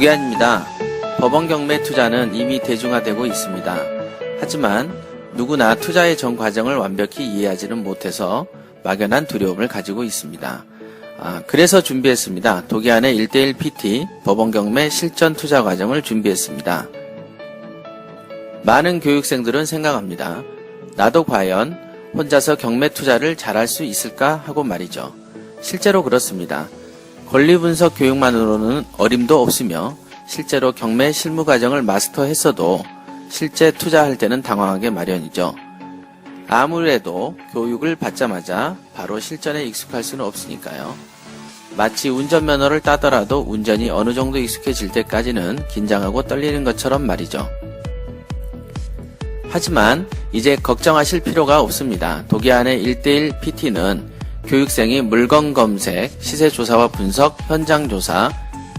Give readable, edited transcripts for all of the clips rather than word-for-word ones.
도계안입니다. 법원 경매 투자는 이미 대중화되고 있습니다. 하지만 누구나 투자의 전 과정을 완벽히 이해하지는 못해서 막연한 두려움을 가지고 있습니다. 그래서 준비했습니다. 도계안의 1:1 PT 법원 경매 실전 투자 과정을 준비했습니다. 많은 교육생들은 생각합니다. 나도 과연 혼자서 경매 투자를 잘할 수 있을까 하고 말이죠. 실제로 그렇습니다. 권리 분석 교육만으로는 어림도 없으며 실제로 경매 실무 과정을 마스터했어도 실제 투자할 때는 당황하게 마련이죠. 아무래도 교육을 받자마자 바로 실전에 익숙할 수는 없으니까요. 마치 운전면허를 따더라도 운전이 어느 정도 익숙해질 때까지는 긴장하고 떨리는 것처럼 말이죠. 하지만 이제 걱정하실 필요가 없습니다. 도계안의 1:1 PT는 교육생이 물건 검색, 시세 조사와 분석, 현장 조사,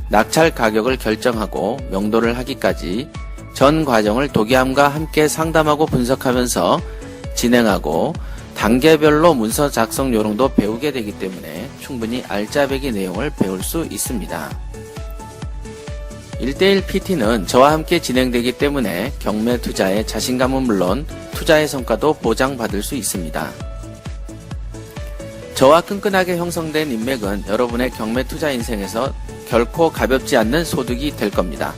낙찰 가격을 결정하고 명도를 하기까지 전 과정을 도계안과 함께 상담하고 분석하면서 진행하고 단계별로 문서 작성 요령도 배우게 되기 때문에 충분히 알짜배기 내용을 배울 수 있습니다. 1:1 PT는 저와 함께 진행되기 때문에 경매 투자의 자신감은 물론 투자의 성과도 보장받을 수 있습니다. 저와 끈끈하게 형성된 인맥은 여러분의 경매 투자 인생에서 결코 가볍지 않는 소득이 될 겁니다.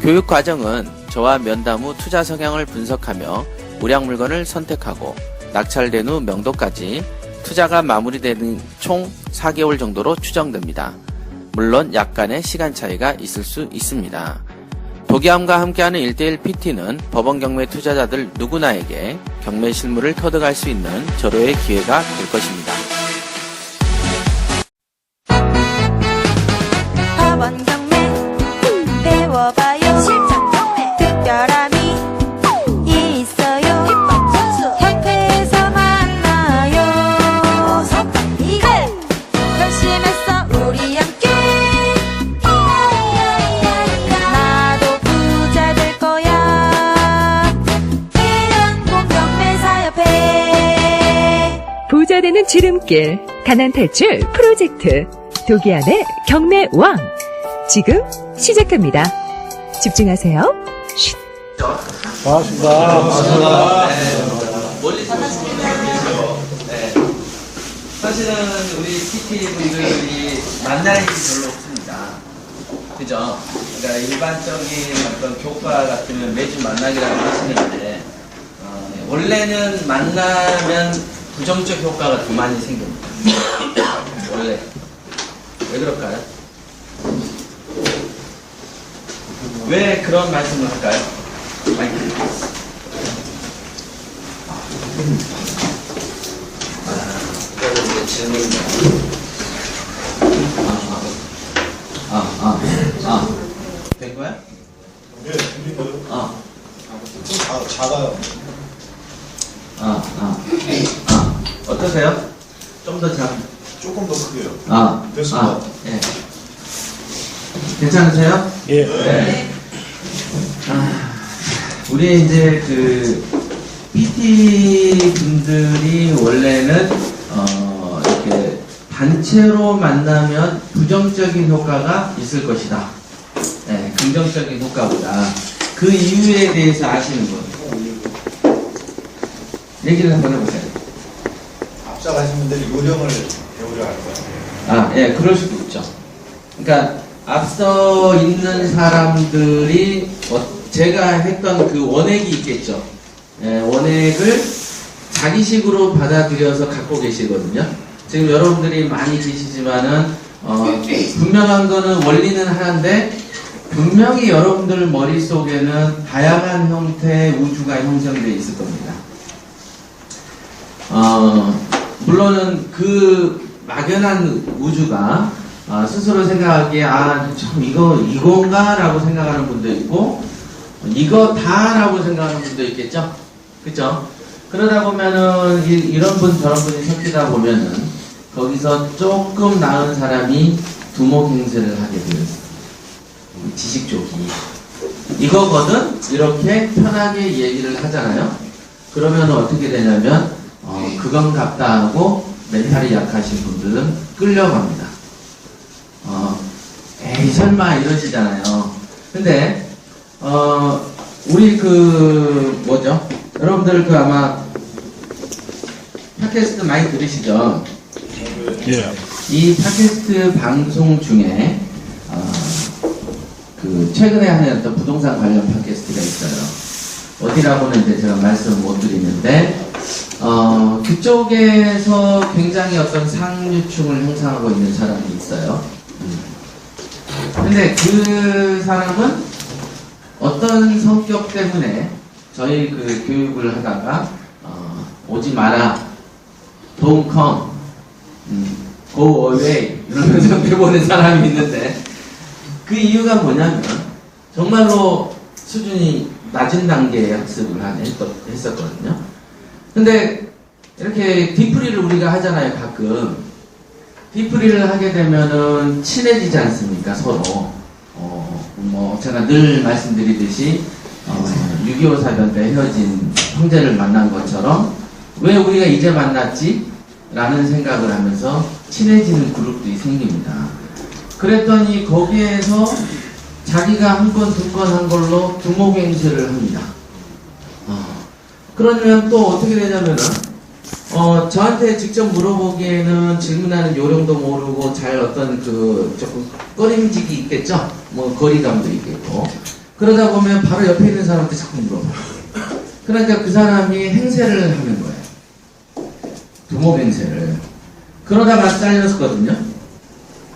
교육 과정은 저와 면담 후 투자 성향을 분석하며 우량 물건을 선택하고 낙찰된 후 명도까지 투자가 마무리되는 총 4개월 정도로 추정됩니다. 물론 약간의 시간 차이가 있을 수 있습니다. 도계안과 함께하는 1:1 PT는 법원 경매 투자자들 누구나에게 경매 실무를 터득할 수 있는 절호의 기회가 될 것입니다. 법원 경매 배워봐요. 실전 경매 특별함이 있어요. 협회에서 만나요. 어서 빨리 결심했어 우리 함께. 나도 부자 될 거야. 대한민국 경매사협회. 부자 되는 지름길, 가난 탈출 프로젝트 도계안의 경매왕 지금 시작합니다. 집중하세요. 쉿. 반갑습니다. 멀리 사시는 사실은 우리 PT 분들이 만날 일이 별로 없습니다. 그죠? 그러니까 일반적인 어떤 교과 같으면 매주 만나기라고 하시는데 원래는 만나면 부정적 효과가 더 많이 생깁니다. 원래 왜 그럴까요? 왜 그런 말씀을 할까요? 마이크. 이제 질문입니다. 된 거야? 네, 들리고요. 좀 작아요. 어떠세요? 좀 더 조금 더 크게요. 됐습니다. 예. 괜찮으세요? 예. 네. 우리 이제 PT 분들이 원래는 이렇게 단체로 만나면 부정적인 효과가 있을 것이다. 네, 긍정적인 효과보다 그 이유에 대해서 아시는 거예요. 얘기를 한번 해보세요. 앞서가신 분들이 요령을 배우려 할 거예요. 예, 그럴 수도 있죠. 그러니까 앞서 있는 사람들이 제가 했던 그 원액이 있겠죠. 예, 원액을 자기식으로 받아들여서 갖고 계시거든요. 지금 여러분들이 많이 계시지만은 분명한 거는 원리는 하나인데 분명히 여러분들 머릿속에는 다양한 형태의 우주가 형성되어 있을 겁니다. 물론은 그 막연한 우주가 스스로 생각하기에 참 이건가? 라고 생각하는 분도 있고 이거다 라고 생각하는 분도 있겠죠? 그쵸? 그러다 보면은 이런 분 저런 분이 섞이다 보면은 거기서 조금 나은 사람이 두목행세를 하게 돼요. 지식 쪽이 이거거든? 이렇게 편하게 얘기를 하잖아요. 그러면 어떻게 되냐면 그건 같다 하고 멘탈이 약하신 분들은 끌려갑니다. 에이 설마 이러시잖아요. 근데 우리 그 뭐죠? 여러분들 그 아마 팟캐스트 많이 들으시죠? 이 팟캐스트 방송 중에 그 최근에 하는 어떤 부동산 관련 팟캐스트가 있어요. 어디라고는 이제 제가 말씀 못 드리는데 그쪽에서 굉장히 어떤 상류층을 형성하고 있는 사람이 있어요. 근데 그 사람은 어떤 성격 때문에 저희 그 교육을 하다가 오지 마라, don't come, go away 이러면서 배우는 사람이 있는데 그 이유가 뭐냐면 정말로 수준이 낮은 단계의 학습을 했었거든요. 근데 이렇게 뒤풀이를 우리가 하잖아요. 가끔 뒤풀이를 하게 되면은 친해지지 않습니까? 서로 뭐 제가 늘 말씀드리듯이 6.25 사변 때 헤어진 형제를 만난 것처럼 왜 우리가 이제 만났지? 라는 생각을 하면서 친해지는 그룹들이 생깁니다. 그랬더니 거기에서 자기가 한 건, 두 건 한 걸로 두목행세를 합니다. 그러면 또 어떻게 되냐면은 저한테 직접 물어보기에는 질문하는 요령도 모르고 잘 어떤 그 조금 꺼림직이 있겠죠? 뭐 거리감도 있겠고 그러다 보면 바로 옆에 있는 사람한테 자꾸 물어봐요. 그러니까 그 사람이 행세를 하는 거예요. 두목행세를. 그러다가 잘렸거든요.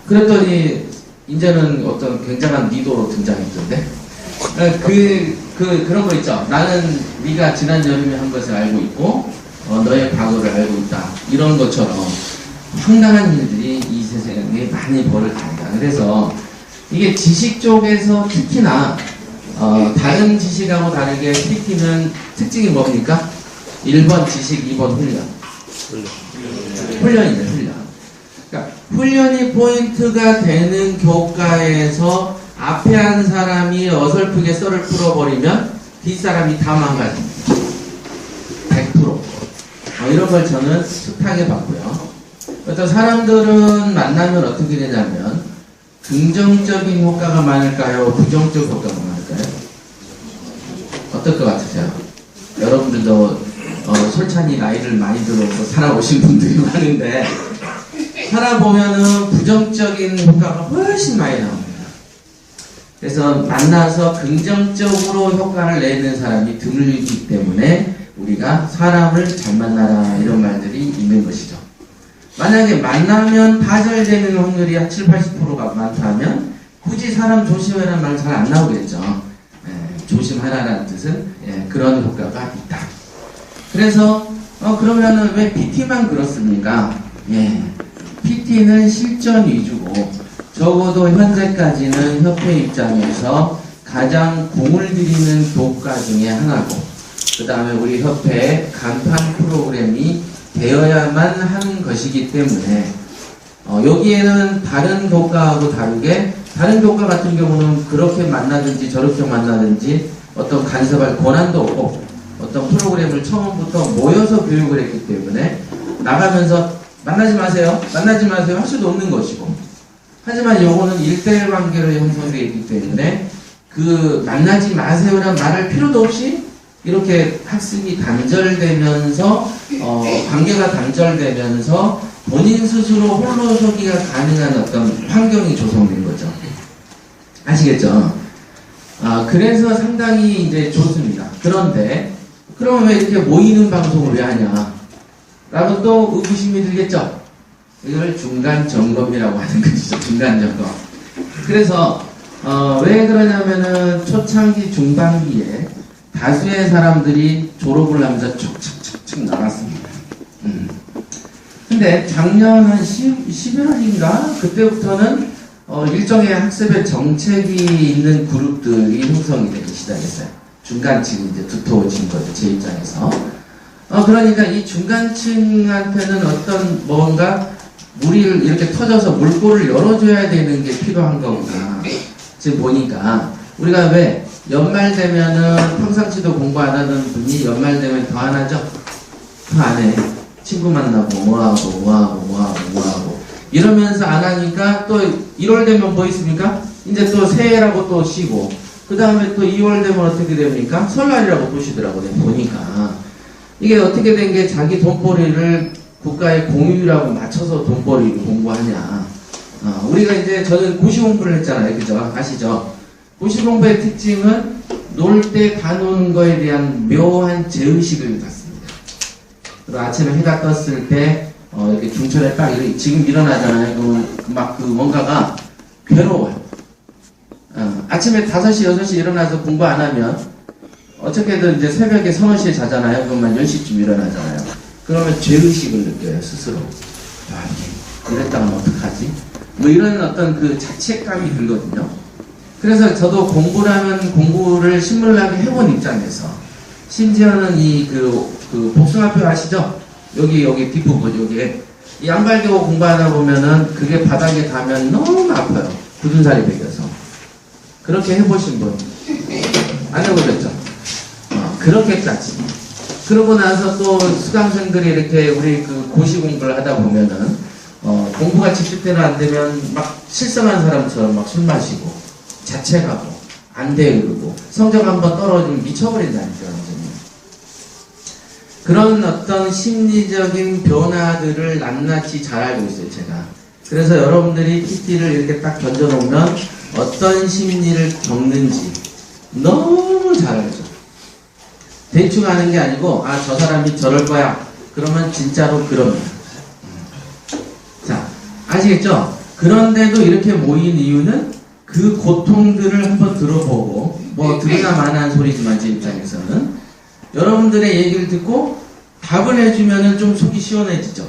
그랬더니 이제는 어떤 굉장한 리더로 등장했던데 그런 거 있죠. 나는 네가 지난 여름에 한 것을 알고 있고 너의 과거를 알고 있다. 이런 것처럼 황당한 일들이 이 세상에 많이 벌어집니다. 그래서 이게 지식 쪽에서 특히나 다른 지식하고 다르게 PT는 특징이 뭡니까? 1번 지식, 2번 훈련. 훈련이죠, 훈련. 그러니까 훈련이 포인트가 되는 교과에서 앞에 한 사람이 어설프게 썰을 풀어버리면 뒷사람이 다 망가집니다. 100%. 이런 걸 저는 숱하게 봤고요. 어떤 사람들은 만나면 어떻게 되냐면 긍정적인 효과가 많을까요? 부정적 효과가 많을까요? 어떨 것 같으세요? 여러분들도 솔찬히 나이를 많이 들어서 살아오신 분들이 많은데 살아보면은 부정적인 효과가 훨씬 많이 나옵니다. 그래서 만나서 긍정적으로 효과를 내는 사람이 드물기 때문에 우리가 사람을 잘 만나라 이런 말들이 있는 것이죠. 만약에 만나면 파절되는 확률이 한 7, 80%가 많다면 굳이 사람 조심해라는 말 잘 안 나오겠죠. 조심하라는 뜻은 그런 효과가 있다. 그래서 그러면은 왜 PT만 그렇습니까? PT는 실전 위주고 적어도 현재까지는 협회 입장에서 가장 공을 들이는 교과 중에 하나고 그 다음에 우리 협회의 간판 프로그램이 되어야만 하는 것이기 때문에 여기에는 다른 교과하고 다르게 다른 교과 같은 경우는 그렇게 만나든지 저렇게 만나든지 어떤 간섭할 권한도 없고 어떤 프로그램을 처음부터 모여서 교육을 했기 때문에 나가면서 만나지 마세요 할 수도 없는 것이고 하지만 요거는 1대1 관계로 형성되어 있기 때문에 그 만나지 마세요라는 말할 필요도 없이 이렇게 학습이 단절되면서 관계가 단절되면서 본인 스스로 홀로서기가 가능한 어떤 환경이 조성된 거죠. 아시겠죠? 그래서 상당히 이제 좋습니다. 그런데 그러면 왜 이렇게 모이는 방송을 왜 하냐? 라고 또 의구심이 들겠죠? 이걸 중간 점검이라고 하는 것이죠. 중간 점검. 그래서 왜 그러냐면은 초창기 중반기에 다수의 사람들이 졸업을 하면서 축축축축 나갔습니다. 근데 작년 한 11월인가? 그때부터는 일종의 학습의 정책이 있는 그룹들이 형성이 되기 시작했어요. 중간층이 이제 두터워진 거죠. 제 입장에서. 그러니까 이 중간층한테는 어떤 뭔가 물이 이렇게 터져서 물꼬를 열어줘야 되는 게 필요한 거구나. 지금 보니까 우리가 왜 연말 되면은 평상시도 공부 안 하던 분이 연말 되면 더 안 하죠? 더 안 해. 친구 만나고 뭐하고 이러면서 안 하니까 또 1월 되면 뭐 있습니까? 이제 또 새해라고 또 쉬고, 그 다음에 또 2월 되면 어떻게 됩니까? 설날이라고 또 쉬더라고요. 보니까. 이게 어떻게 된 게 자기 돈벌이를 국가의 공휴일하고 맞춰서 돈벌이를 공부하냐. 우리가 이제 저는 고시 공부를 했잖아요. 그죠? 아시죠? 고시 공부의 특징은 놀 때 다 노는 거에 대한 묘한 죄의식을 갖습니다. 그리고 아침에 해가 떴을 때, 이렇게 중천에 딱 이렇게 지금 일어나잖아요. 막 뭔가가 괴로워요. 아침에 5시, 6시 일어나서 공부 안 하면 어떻게든 이제 새벽에 3-4시에 자잖아요. 그러면 10시쯤 일어나잖아요. 그러면 죄의식을 느껴요, 스스로. 이랬다면 어떡하지? 뭐 이런 어떤 그 자책감이 들거든요. 그래서 저도 공부라면 공부를 신물나게 해본 입장에서, 심지어는 그 복숭아뼈 아시죠? 여기 뒷부분, 여기에. 이 양발교 공부하다 보면은 그게 바닥에 닿으면 너무 아파요. 굳은 살이 배겨서. 그렇게 해보신 분? 안 해보셨죠? 그렇게까지. 그러고 나서 또 수강생들이 이렇게 우리 그 고시 공부를 하다 보면은, 공부가 집중대로 안 되면 막 실성한 사람처럼 막 술 마시고, 자책하고, 안 되고, 성적 한번 떨어지면 미쳐버린다니까요, 완전히. 그런 어떤 심리적인 변화들을 낱낱이 잘 알고 있어요, 제가. 그래서 여러분들이 PT를 이렇게 딱 던져놓으면 어떤 심리를 겪는지 너무 잘 알죠. 대충 아는 게 아니고, 저 사람이 저럴 거야. 그러면 진짜로 그럽니다. 자, 아시겠죠? 그런데도 이렇게 모인 이유는 그 고통들을 한번 들어보고, 뭐 들으나 마나한 소리지만 제 입장에서는 여러분들의 얘기를 듣고 답을 해주면은 좀 속이 시원해지죠.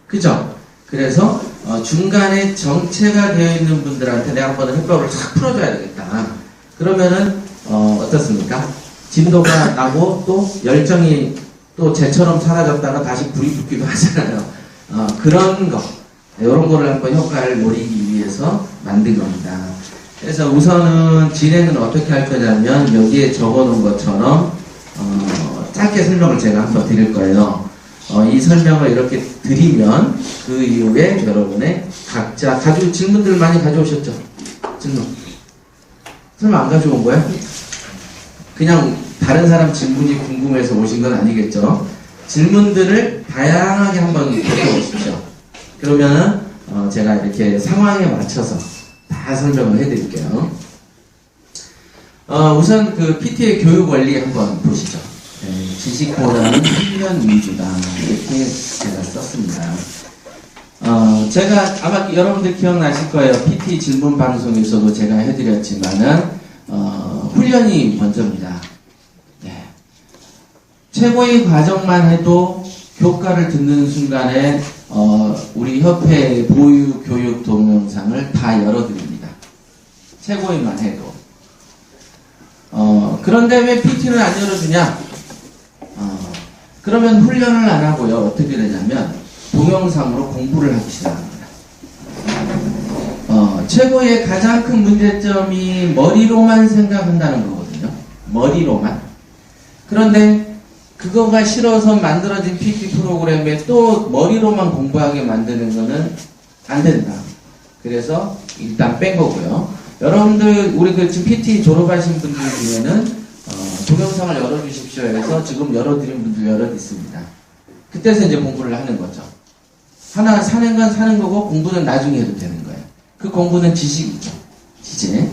그죠? 그래서 중간에 정체가 되어 있는 분들한테 내가 한번 해법을 싹 풀어줘야 되겠다. 그러면은 어떻습니까? 진도가 나고 또 열정이 또 쟤처럼 사라졌다가 다시 불이 붙기도 하잖아요. 그런 거, 이런 거를 한번 효과를 노리기 위해서 만든 겁니다. 그래서 우선은 진행은 어떻게 할 거냐면 여기에 적어놓은 것처럼 짧게 설명을 제가 한번 드릴 거예요. 이 설명을 이렇게 드리면 그 이후에 여러분의 각자 질문들 많이 가져오셨죠? 질문. 설마 안 가져온 거야? 그냥 다른 사람 질문이 궁금해서 오신 건 아니겠죠? 질문들을 다양하게 한번 가져오십시오. 그러면은 제가 이렇게 상황에 맞춰서 다 설명을 해드릴게요. 우선 그 PT의 교육 원리 한번 보시죠. 지식보다는 훈련 위주다. 이렇게 제가 썼습니다. 제가 아마 여러분들 기억나실 거예요. PT 질문 방송에서도 제가 해드렸지만은, 훈련이 먼저입니다. 네. 최고의 과정만 해도 교과를 듣는 순간에, 우리 협회 보유 교육 동영상을 다 열어드립니다. 최고의만 해도. 그런데 왜 PT는 안 열어주냐? 그러면 훈련을 안 하고요. 어떻게 되냐면 동영상으로 공부를 하기 시작합니다. 최고의 가장 큰 문제점이 머리로만 생각한다는 거거든요. 머리로만. 그런데 그거가 싫어서 만들어진 PT 프로그램에 또 머리로만 공부하게 만드는 거는 안 된다. 그래서 일단 뺀 거고요. 여러분들 우리 지금 PT 졸업하신 분들 중에는 동영상을 열어주십시오 해서 지금 열어드린 분들 여럿 있습니다. 그때서 이제 공부를 하는 거죠. 하나 사는 건 사는 거고 공부는 나중에 해도 되는 거예요. 그 공부는 지식이죠. 지식.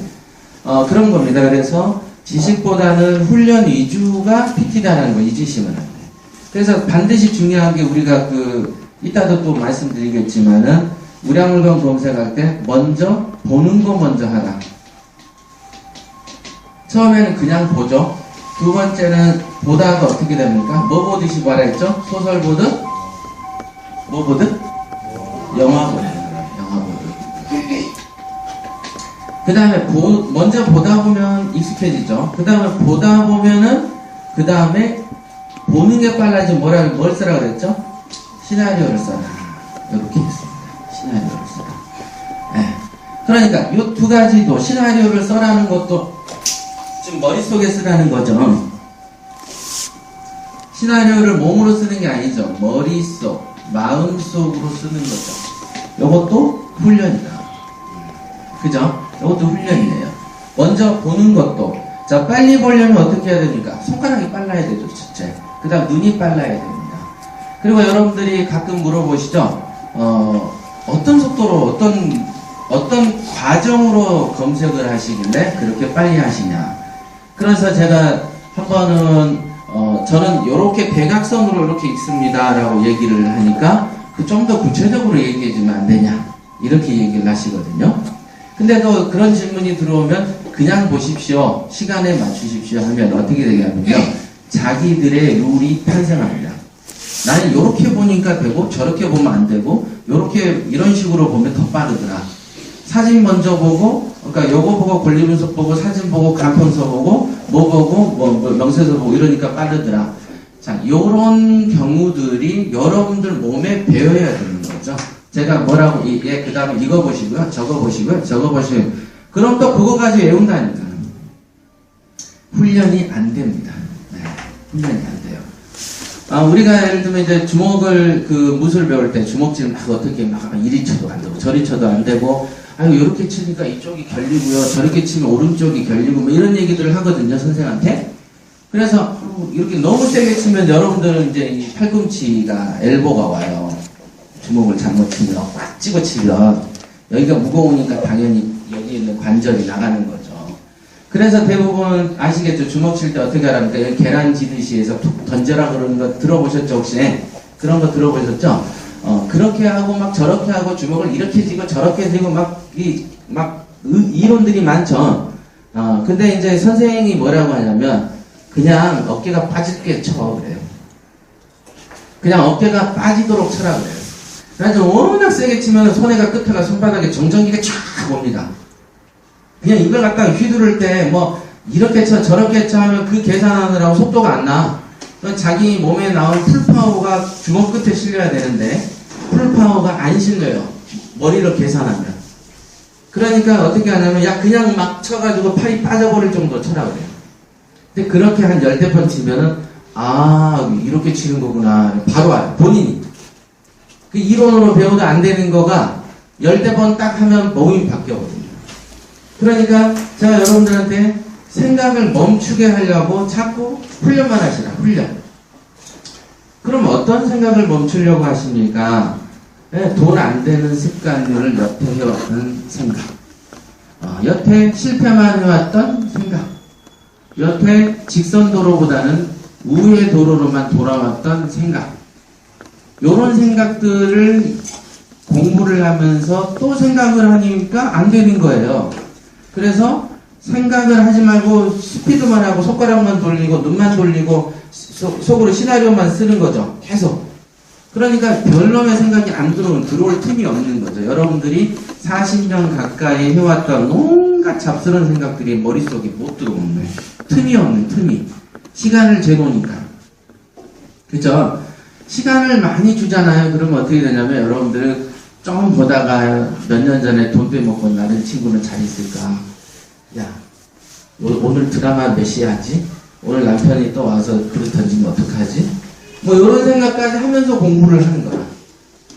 그런 겁니다. 그래서 지식보다는 훈련 위주가 PT다라는 거 잊으시면 안 돼요. 그래서 반드시 중요한 게 우리가 이따도 또 말씀드리겠지만은 우량물건 검색할 때 먼저 보는 거 먼저 하라. 처음에는 그냥 보죠. 두 번째는 보다가 어떻게 됩니까? 뭐 보듯이 뭐라 했죠? 소설 보듯? 뭐 보듯? 영화 보듯. 영화 보듯. 그 다음에 먼저 보다 보면 익숙해지죠. 그 다음에 보다 보면은 그 다음에 보는 게 빨라지면 뭘 쓰라 그랬죠? 시나리오를 써라. 이렇게 했습니다. 시나리오를 써라. 네. 그러니까 이 두 가지도 시나리오를 써라는 것도 지금 머릿속에 쓰라는 거죠. 시나리오를 몸으로 쓰는 게 아니죠. 머릿속, 마음속으로 쓰는 거죠. 이것도 훈련이다. 그죠? 이것도 훈련이에요. 먼저 보는 것도. 자, 빨리 보려면 어떻게 해야 됩니까? 손가락이 빨라야 되죠, 첫째. 그 다음 눈이 빨라야 됩니다. 그리고 여러분들이 가끔 물어보시죠? 어떤 속도로, 어떤 과정으로 검색을 하시길래 그렇게 빨리 하시냐. 그래서 제가 한 번은, 저는 요렇게 대각선으로 이렇게 읽습니다. 라고 얘기를 하니까, 좀 더 구체적으로 얘기해주면 안 되냐. 이렇게 얘기를 하시거든요. 근데 또 그런 질문이 들어오면, 그냥 보십시오. 시간에 맞추십시오. 하면 어떻게 되냐면요. 자기들의 룰이 탄생합니다. 나는 요렇게 보니까 되고, 저렇게 보면 안 되고, 요렇게, 이런 식으로 보면 더 빠르더라. 사진 먼저 보고, 그러니까 요거 보고 권리분석 보고 사진 보고 간편서 보고 뭐 보고 명세서 보고 이러니까 빠르더라. 자, 요런 경우들이 여러분들 몸에 배워야 되는 거죠. 제가 뭐라고 그 다음에 이거 보시고요, 저거 보시고요, 저거 보시고요. 그럼 또 그거 가지고 외운다니까. 훈련이 안 됩니다. 네, 훈련이 안 돼요. 우리가 예를 들면 이제 주먹을 무술 배울 때 주먹질 막 어떻게 막 이리 쳐도 안 되고 저리 쳐도 안 되고 아유 이렇게 치니까 이쪽이 결리고요 저렇게 치면 오른쪽이 결리고 뭐 이런 얘기들을 하거든요 선생한테. 그래서 이렇게 너무 세게 치면 여러분들은 이제 이 팔꿈치가 엘보가 와요. 주먹을 잘못 치면 꽉 찌고 치면 여기가 무거우니까 당연히 여기 있는 관절이 나가는 거죠. 그래서 대부분 아시겠죠? 주먹 칠 때 어떻게 하랍니까? 계란 지듯이 해서 툭 던져라 그러는 거 들어보셨죠 혹시? 그런 거 들어보셨죠? 그렇게 하고 막 저렇게 하고 주먹을 이렇게 쥐고 저렇게 쥐고 이론들이 많죠. 근데 이제 선생님이 뭐라고 하냐면 그냥 어깨가 빠질게 쳐 그래요. 그냥 어깨가 빠지도록 쳐라 그래요. 그래서 워낙 세게 치면 손해가 끝에가 손바닥에 정전기가 쫙 옵니다. 그냥 이걸 갖다가 휘두를 때 뭐 이렇게 쳐 저렇게 쳐 하면 그 계산하느라고 속도가 안 나. 자기 몸에 나온 풀파워가 주먹 끝에 실려야 되는데 풀파워가 안 실려요. 머리로 계산하면. 그러니까 어떻게 하냐면 그냥 막 쳐가지고 팔이 빠져버릴 정도로 쳐라 그래요. 근데 그렇게 한 10대 번 치면은 이렇게 치는 거구나. 바로 알아요. 본인이. 그 이론으로 배워도 안 되는 거가 10대 번 딱 하면 몸이 바뀌어버립니다. 그러니까 제가 여러분들한테 생각을 멈추게 하려고 자꾸 훈련만 하시라. 훈련. 그럼 어떤 생각을 멈추려고 하십니까? 돈 안 되는 습관들을 여태 해왔던 생각. 여태 실패만 해왔던 생각. 여태 직선 도로보다는 우회 도로로만 돌아왔던 생각. 요런 생각들을 공부를 하면서 또 생각을 하니까 안 되는 거예요. 그래서 생각을 하지 말고 스피드만 하고 손가락만 돌리고 눈만 돌리고 속으로 시나리오만 쓰는 거죠. 계속. 그러니까 별놈의 생각이 안 들어올 틈이 없는 거죠. 여러분들이 40년 가까이 해왔던 온갖 잡스러운 생각들이 머릿속에 못 들어오는 틈이 없는 틈이. 시간을 재고니까. 그죠? 시간을 많이 주잖아요. 그러면 어떻게 되냐면 여러분들은 좀 보다가 몇 년 전에 돈 빼먹고 나는 친구는 잘 있을까? 야, 오늘 드라마 몇 시에 하지? 오늘 남편이 또 와서 그릇 던지면 어떡하지? 뭐 이런 생각까지 하면서 공부를 하는 거야.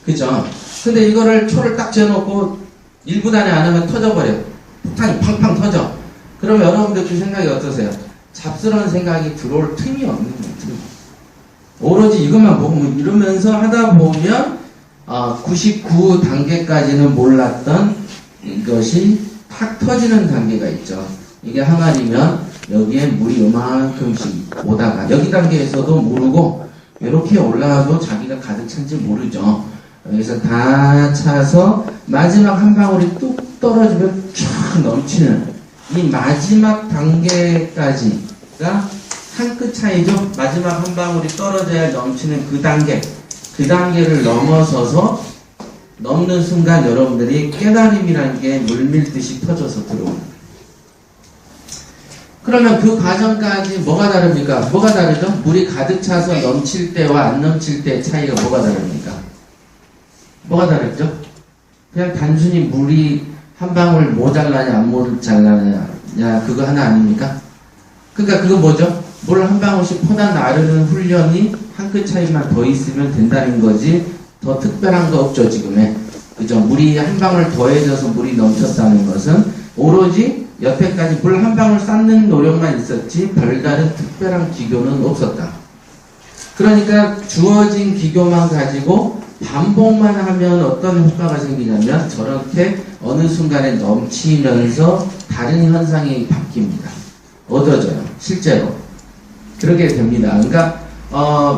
그죠? 근데 이거를 초를 딱 재놓고 1분 안에 안 하면 터져버려. 폭탄이 팡팡 터져. 그러면 여러분들 그 생각이 어떠세요? 잡스러운 생각이 들어올 틈이 없는 거예요. 틈이. 오로지 이것만 보고 뭐 이러면서 하다 보면 99단계까지는 몰랐던 이것이 탁 터지는 단계가 있죠. 이게 항아리면 여기에 물이 요만큼씩 오다가 여기 단계에서도 모르고 이렇게 올라가도 자기가 가득 찬지 모르죠. 여기서 다 차서 마지막 한 방울이 뚝 떨어지면 쫙 넘치는 이 마지막 단계까지가 한 끗 차이죠. 마지막 한 방울이 떨어져야 넘치는 그 단계를 넘어서서 넘는 순간 여러분들이 깨달음이라는 게 물밀듯이 터져서 들어옵니다. 그러면 그 과정까지 뭐가 다릅니까? 뭐가 다르죠? 물이 가득 차서 넘칠 때와 안 넘칠 때의 차이가 뭐가 다릅니까? 뭐가 다르죠? 그냥 단순히 물이 한 방울 모자라냐 안 모자라냐 그거 하나 아닙니까? 그러니까 그거 뭐죠? 물 한 방울씩 퍼다 나르는 훈련이 한 끗 차이만 더 있으면 된다는 거지 더 특별한 거 없죠 지금에. 그죠? 물이 한 방울 더해져서 물이 넘쳤다는 것은 오로지 여태까지 물 한 방울 쌓는 노력만 있었지 별다른 특별한 기교는 없었다. 그러니까 주어진 기교만 가지고 반복만 하면 어떤 효과가 생기냐면 저렇게 어느 순간에 넘치면서 다른 현상이 바뀝니다. 얻어져요. 실제로. 그렇게 됩니다. 그러니까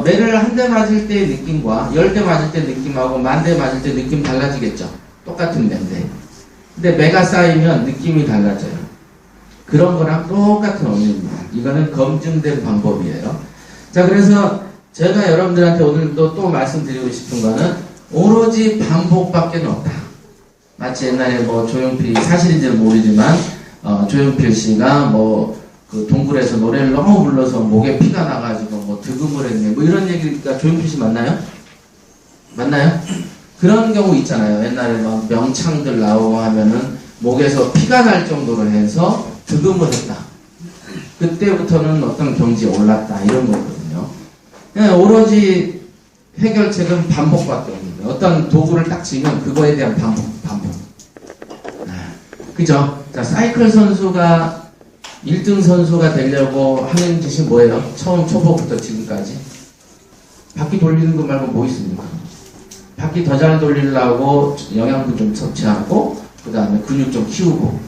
매를 한 대 맞을 때의 느낌과 10대 맞을 때 느낌하고 10,000대 맞을 때 느낌 달라지겠죠. 똑같은 매인데. 근데 매가 쌓이면 느낌이 달라져요. 그런 거랑 똑같은 원리입니다. 이거는 검증된 방법이에요. 자, 그래서 제가 여러분들한테 오늘도 또 말씀드리고 싶은 거는 오로지 반복밖에 없다. 마치 옛날에 뭐 조용필이 사실인지는 모르지만 조용필 씨가 뭐 그 동굴에서 노래를 너무 불러서 목에 피가 나가지고 뭐 득음을 했네 뭐 이런 얘기가 조용필 씨 맞나요? 맞나요? 그런 경우 있잖아요. 옛날에 막 명창들 나오고 하면은 목에서 피가 날 정도로 해서 득음을 했다. 그때부터는 어떤 경지에 올랐다 이런 거거든요. 그냥 오로지 해결책은 반복밖에 없는데 어떤 도구를 딱 쥐면 그거에 대한 반복. 그죠? 자, 사이클 선수가 1등 선수가 되려고 하는 짓이 뭐예요? 처음 초보부터 지금까지 바퀴 돌리는 것 말고 뭐 있습니까? 바퀴 더 잘 돌리려고 영양분 좀 섭취하고 그 다음에 근육 좀 키우고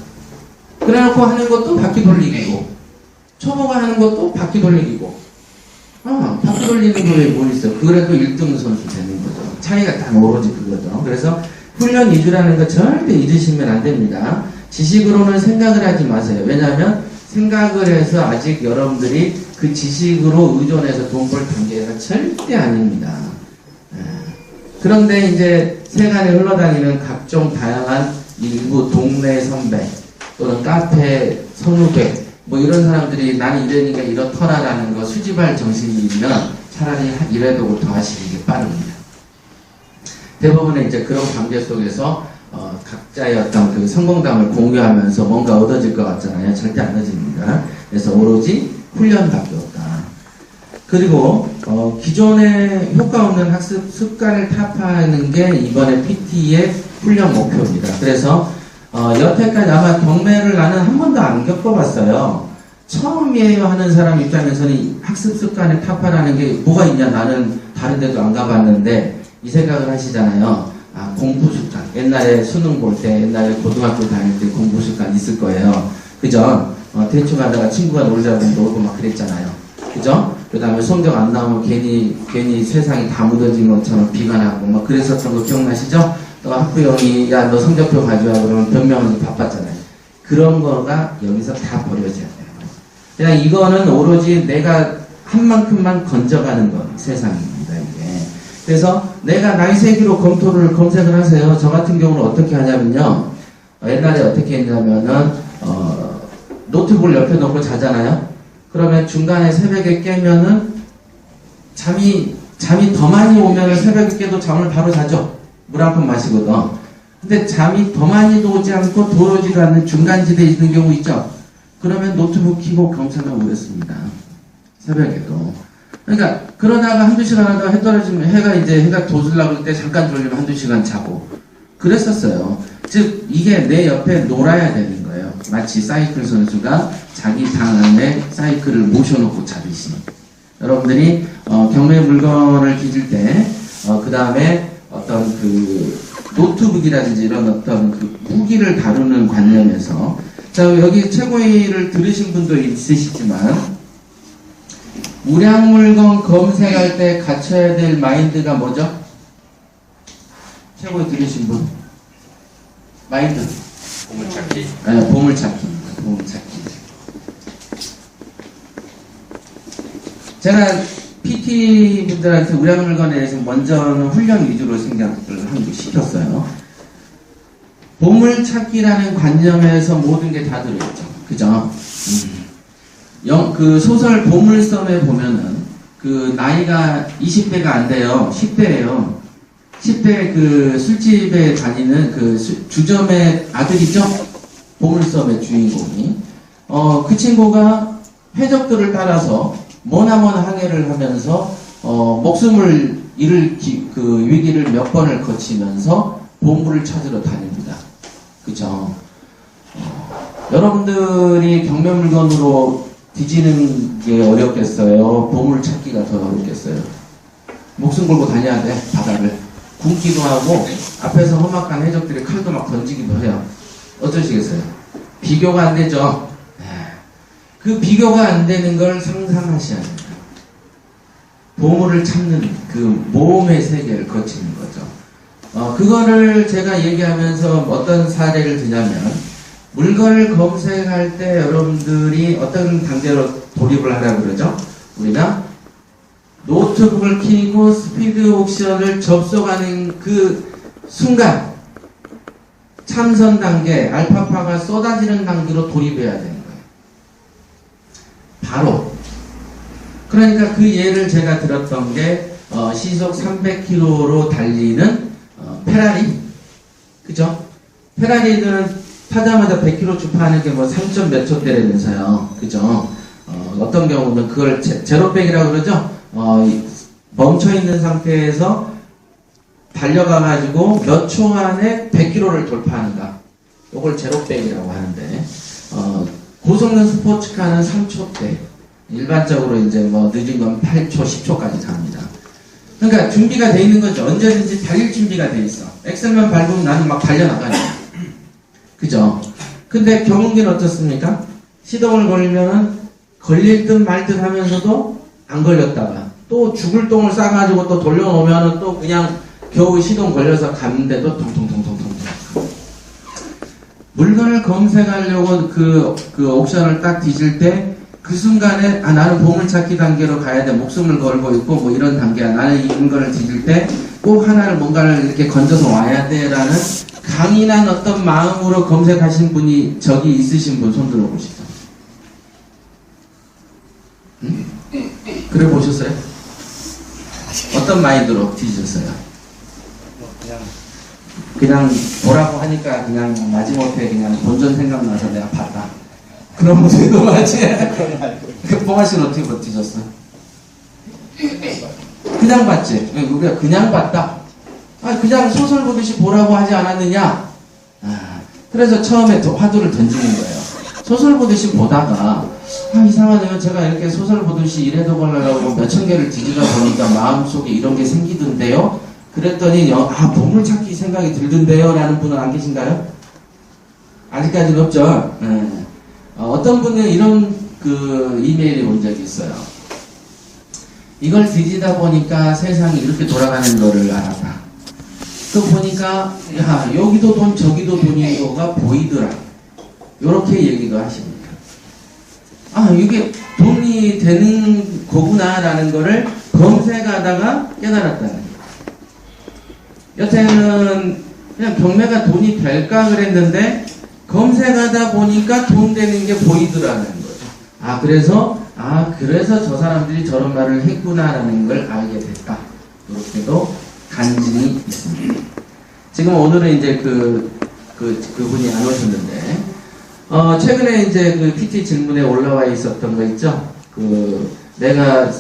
그래놓고 하는 것도 바퀴 돌리기고 초보가 하는 것도 바퀴 돌리기고 바퀴 돌리는 거에 뭐 있어요? 그래도 1등 선수 되는 거죠. 차이가 다 오로지 그거죠. 그래서 훈련 위주라는 거 절대 잊으시면 안 됩니다. 지식으로는 생각을 하지 마세요. 왜냐하면 생각을 해서 아직 여러분들이 그 지식으로 의존해서 돈 벌 단계가 절대 아닙니다. 그런데 이제 세간에 흘러다니는 각종 다양한 일부 동네 선배 또는 카페 선후배 뭐 이런 사람들이 나는 이러니까 이렇더라라는 거 수집할 정신이면 차라리 이래도부터 하시는 게 빠릅니다. 대부분의 이제 그런 관계 속에서 각자의 어떤 그 성공담을 공유하면서 뭔가 얻어질 것 같잖아요. 절대 안 얻어집니다. 그래서 오로지 훈련밖에 없다. 그리고 기존의 효과 없는 학습 습관을 타파하는 게 이번에 PT의 훈련 목표입니다. 그래서 여태까지 아마 경매를 나는 한 번도 안 겪어봤어요. 처음이에요 하는 사람 입장에서는 학습 습관을 타파라는 게 뭐가 있냐 나는 다른 데도 안 가봤는데 이 생각을 하시잖아요. 공부 습관. 옛날에 수능 볼 때, 옛날에 고등학교 다닐 때 공부 습관 있을 거예요. 그죠? 대충 하다가 친구가 놀자고 놀고 막 그랬잖아요. 그죠? 그 다음에 성적 안 나오면 괜히 세상이 다 묻어진 것처럼 비관하고 막 그랬었던 거 기억나시죠? 또 학부형이, 야, 너 성적표 가져와 그러면 변명하면서 바빴잖아요. 그런 거가 여기서 다 버려져야 돼요. 그냥 이거는 오로지 내가 한 만큼만 건져가는 거, 세상입니다, 이게. 그래서 내가 나이 세기로 검색을 하세요. 저 같은 경우는 어떻게 하냐면요. 옛날에 어떻게 했냐면은, 노트북을 옆에 놓고 자잖아요. 그러면 중간에 새벽에 깨면은, 잠이 더 많이 오면은 새벽에 깨도 잠을 바로 자죠. 물 한 컵 마시거든. 근데 잠이 더 많이 오지 않고 들어오지도 않는 중간지대에 있는 경우 있죠. 그러면 노트북 켜고 검색을 오겠습니다. 새벽에도. 그러니까 그러다가 한두 시간 하다가 해 떨어지면 해가 돋으려고 할 때 잠깐 졸리면 한두 시간 자고 그랬었어요. 즉 이게 내 옆에 놀아야 되는 거예요. 마치 사이클 선수가 자기 방 안에 사이클을 모셔놓고 자듯이 여러분들이 경매 물건을 뒤질 때 그 다음에 어떤 그 노트북이라든지 이런 어떤 그 무기를 다루는 관념에서 자 여기 최고위를 들으신 분도 있으시지만 우량물건 검색할 때 갖춰야 될 마인드가 뭐죠? 최고에 들으신 분? 마인드? 보물찾기. 네, 보물찾기입니다. 보물찾기. 제가 PT 분들한테 우량물건에 대해서 먼저는 훈련 위주로 생각을 시켰어요. 보물찾기라는 관념에서 모든 게 다 들어있죠. 그죠? 그 소설 보물섬에 보면은 그 나이가 20대가 안 돼요. 10대예요. 10대 그 술집에 다니는 그 주점의 아들이죠. 보물섬의 주인공이. 그 친구가 해적들을 따라서 머나먼 항해를 하면서 목숨을 잃을 그 위기를 몇 번을 거치면서 보물을 찾으러 다닙니다. 그죠? 여러분들이 경매 물건으로 뒤지는 게 어렵겠어요? 보물 찾기가 더 어렵겠어요? 목숨 걸고 다녀야 돼, 바다를. 굶기도 하고, 앞에서 험악한 해적들이 칼도 막 던지기도 해요. 어쩌시겠어요? 비교가 안 되죠? 그 비교가 안 되는 걸 상상하셔야 됩니다. 보물을 찾는 그 모험의 세계를 거치는 거죠. 그거를 제가 얘기하면서 어떤 사례를 드냐면, 물건을 검색할 때 여러분들이 어떤 단계로 돌입을 하라고 그러죠? 우리가 노트북을 켜고 스피드 옥션을 접속하는 그 순간 참선 단계, 알파파가 쏟아지는 단계로 돌입해야 되는 거예요. 바로. 그러니까 그 예를 제가 들었던 게 시속 300km로 달리는 페라리. 그죠? 페라리들은 타자마자 100km 주파하는 게 뭐 3점 몇 초대라면서요. 그죠? 어떤 경우는 그걸 제로백이라고 그러죠? 멈춰있는 상태에서 달려가가지고 몇 초 안에 100km를 돌파하는가. 이걸 제로백이라고 하는데, 고성능 스포츠카는 3초대. 일반적으로 이제 뭐 늦은 건 8초, 10초까지 갑니다. 그러니까 준비가 돼 있는 거죠. 언제든지 달릴 준비가 돼 있어. 엑셀만 밟으면 나는 막 달려나가요. 그죠? 근데 경운기는 어떻습니까? 시동을 걸면은 걸릴 듯 말 듯 하면서도 안 걸렸다가 또 죽을 똥을 싸가지고 또 돌려놓으면은 또 그냥 겨우 시동 걸려서 갔는데도 통통통통통. 물건을 검색하려고 그 옥션을 딱 뒤질 때 그 순간에 나는 보물찾기 단계로 가야 돼. 목숨을 걸고 있고 뭐 이런 단계야. 나는 이 물건을 뒤질 때 꼭 하나를 뭔가를 이렇게 건져서 와야 돼라는 강인한 어떤 마음으로 검색하신 분이 저기 있으신 분 손 들어보시죠. 그래 보셨어요? 어떤 마인드로 뒤지셨어요? 그냥 보라고 하니까 그냥 마지못해 그냥 본전 생각나서 내가 봤다. 그런 분들도 많지. 뽕아 씨는 어떻게 버티셨어? 그냥 봤지. 우리가 그냥 봤다. 그냥 소설 보듯이 보라고 하지 않았느냐? 그래서 처음에 화두를 던지는 거예요. 소설 보듯이 보다가 이상하네요. 제가 이렇게 소설 보듯이 이래도 걸려라고 몇천 개를 뒤지다 보니까 마음속에 이런 게 생기던데요? 그랬더니 보물찾기 생각이 들던데요? 라는 분은 안 계신가요? 아직까지는 없죠? 어떤 분은 이런 이메일이 온 적이 있어요. 이걸 뒤지다 보니까 세상이 이렇게 돌아가는 거를 알았다. 또 보니까 여기도 돈 저기도 돈인 거가 보이더라. 요렇게 얘기도 하십니다. 이게 돈이 되는 거구나 라는 거를 검색하다가 깨달았다는 거예요. 여태는 그냥 경매가 돈이 될까 그랬는데 검색하다 보니까 돈 되는 게 보이더라는 거죠. 그래서 저 사람들이 저런 말을 했구나라는 걸 알게 됐다. 이렇게도 간증이 있습니다. 지금 오늘은 이제 그분이 안 오셨는데, 최근에 이제 그 PT 질문에 올라와 있었던 거 있죠? 내가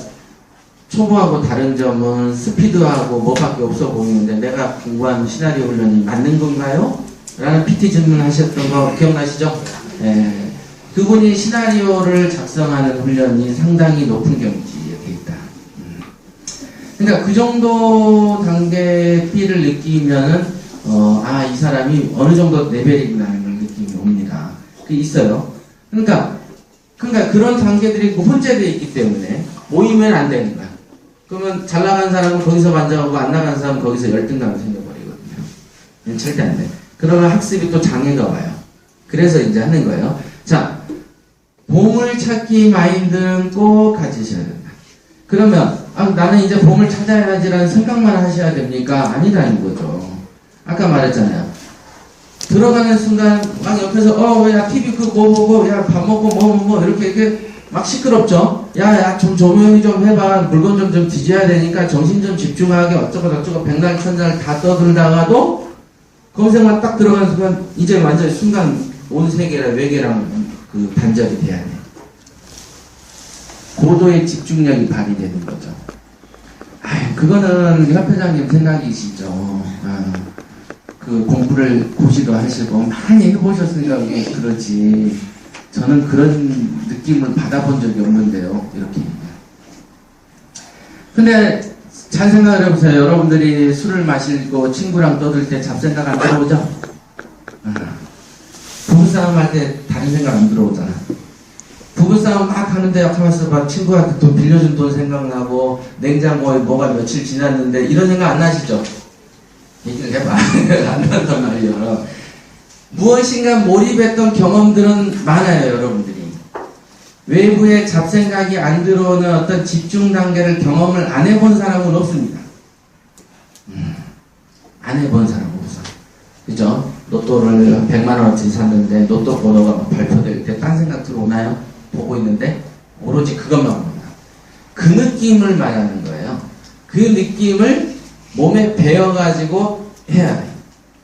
초보하고 다른 점은 스피드하고 뭐밖에 없어 보이는데 내가 공부한 시나리오 훈련이 맞는 건가요? 라는 PT 질문 하셨던 거 기억나시죠? 네. 그분이 시나리오를 작성하는 훈련이 상당히 높은 경지에 돼 있다. 그러니까 그 정도 단계 B를 느끼면은 이 사람이 어느 정도 레벨이구나라는 걸 느낌이 옵니다. 그게 있어요. 그러니까 그런 단계들이 혼재되어 있기 때문에 모이면 안 되는 거야. 그러면 잘 나간 사람은 거기서 반장하고 안 나간 사람은 거기서 열등감이 생겨버리거든요. 절대 안 돼. 그러면 학습이 또 장애가 와요. 그래서 이제 하는 거예요. 자, 보물찾기 마인드는 꼭 가지셔야 된다. 그러면 나는 이제 보물 찾아야지라는 생각만 하셔야 됩니까? 아니라는 거죠. 아까 말했잖아요. 들어가는 순간 막 옆에서 야 TV 그거 보고 야 밥 먹고 뭐 이렇게 막 시끄럽죠. 야 좀 조용히 좀 해봐. 물건 좀 뒤져야 되니까 정신 좀 집중하게 어쩌고 저쩌고 백날 천장을 다 떠들다가도 검색만 딱 들어가는 순간 이제 완전히 순간 온 세계랑 외계랑 단절이 돼야 돼. 고도의 집중력이 발휘되는 거죠. 그거는 협회장님 생각이시죠. 그 공부를 고시도 하시고 많이 해보셨으니까 그렇지. 저는 그런 느낌을 받아본 적이 없는데요. 이렇게. 근데 잘 생각을 해보세요. 여러분들이 술을 마시고 친구랑 떠들 때 잡생각 안 들어오죠? 부부싸움 할 때 다른 생각 안 들어오잖아. 부부싸움 막 하는데 가만있어 봐. 친구한테 돈 빌려준 돈 생각나고 냉장고에 뭐가 며칠 지났는데 이런 생각 안 나시죠? 얘기를 해봐. 안 난단 말이에요. 무엇인가 몰입했던 경험들은 많아요, 여러분들이. 외부의 잡생각이 안 들어오는 어떤 집중 단계를 경험을 안 해본 사람은 없습니다. 안 해본 사람은 없어. 그죠? 로또를 100만원어치 샀는데 로또 번호가 발표될 때 딴 생각 들어오나요? 보고 있는데 오로지 그것만 본다. 그 느낌을 말하는 거예요. 그 느낌을 몸에 배어가지고 해야 돼.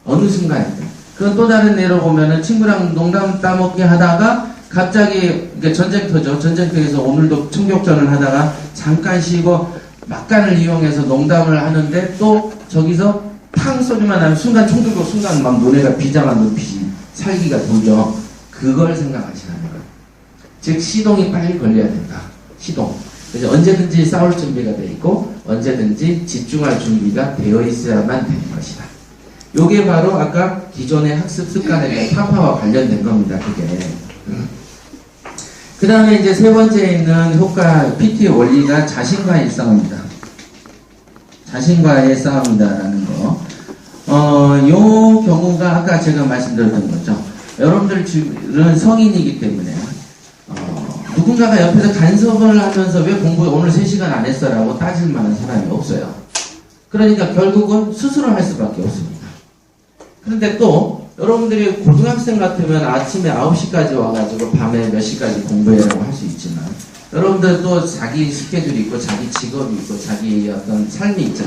어느 순간이든. 그건 또 다른 예로 보면은 친구랑 농담 따먹기 하다가 갑자기 이게 전쟁터죠. 전쟁터에서 오늘도 총격전을 하다가 잠깐 쉬고 막간을 이용해서 농담을 하는데 또 저기서 팡 소리만 나면 순간 총 들고 순간 막 눈에가 비장한 눈빛이 살기가 돌죠. 그걸 생각하시라는 거예요. 즉 시동이 빨리 걸려야 된다. 시동. 그래서 언제든지 싸울 준비가 돼 있고 언제든지 집중할 준비가 되어 있어야만 되는 것이다. 요게 바로 아까 기존의 학습 습관에 대한 타파와 관련된 겁니다. 그게. 그 다음에 이제 세 번째에 있는 효과 PT의 원리가 자신과의 싸움이다. 자신과의 싸움이다라는 거. 요 경우가 아까 제가 말씀드렸던 거죠. 여러분들은 성인이기 때문에 누군가가 옆에서 간섭을 하면서 왜 공부 오늘 3시간 안 했어? 라고 따질 만한 사람이 없어요. 그러니까 결국은 스스로 할 수밖에 없습니다. 그런데 또 여러분들이 고등학생 같으면 아침에 9시까지 와가지고 밤에 몇 시까지 공부해라고 할 수 있지만 여러분들 또 자기 스케줄이 있고 자기 직업이 있고 자기 어떤 삶이 있죠.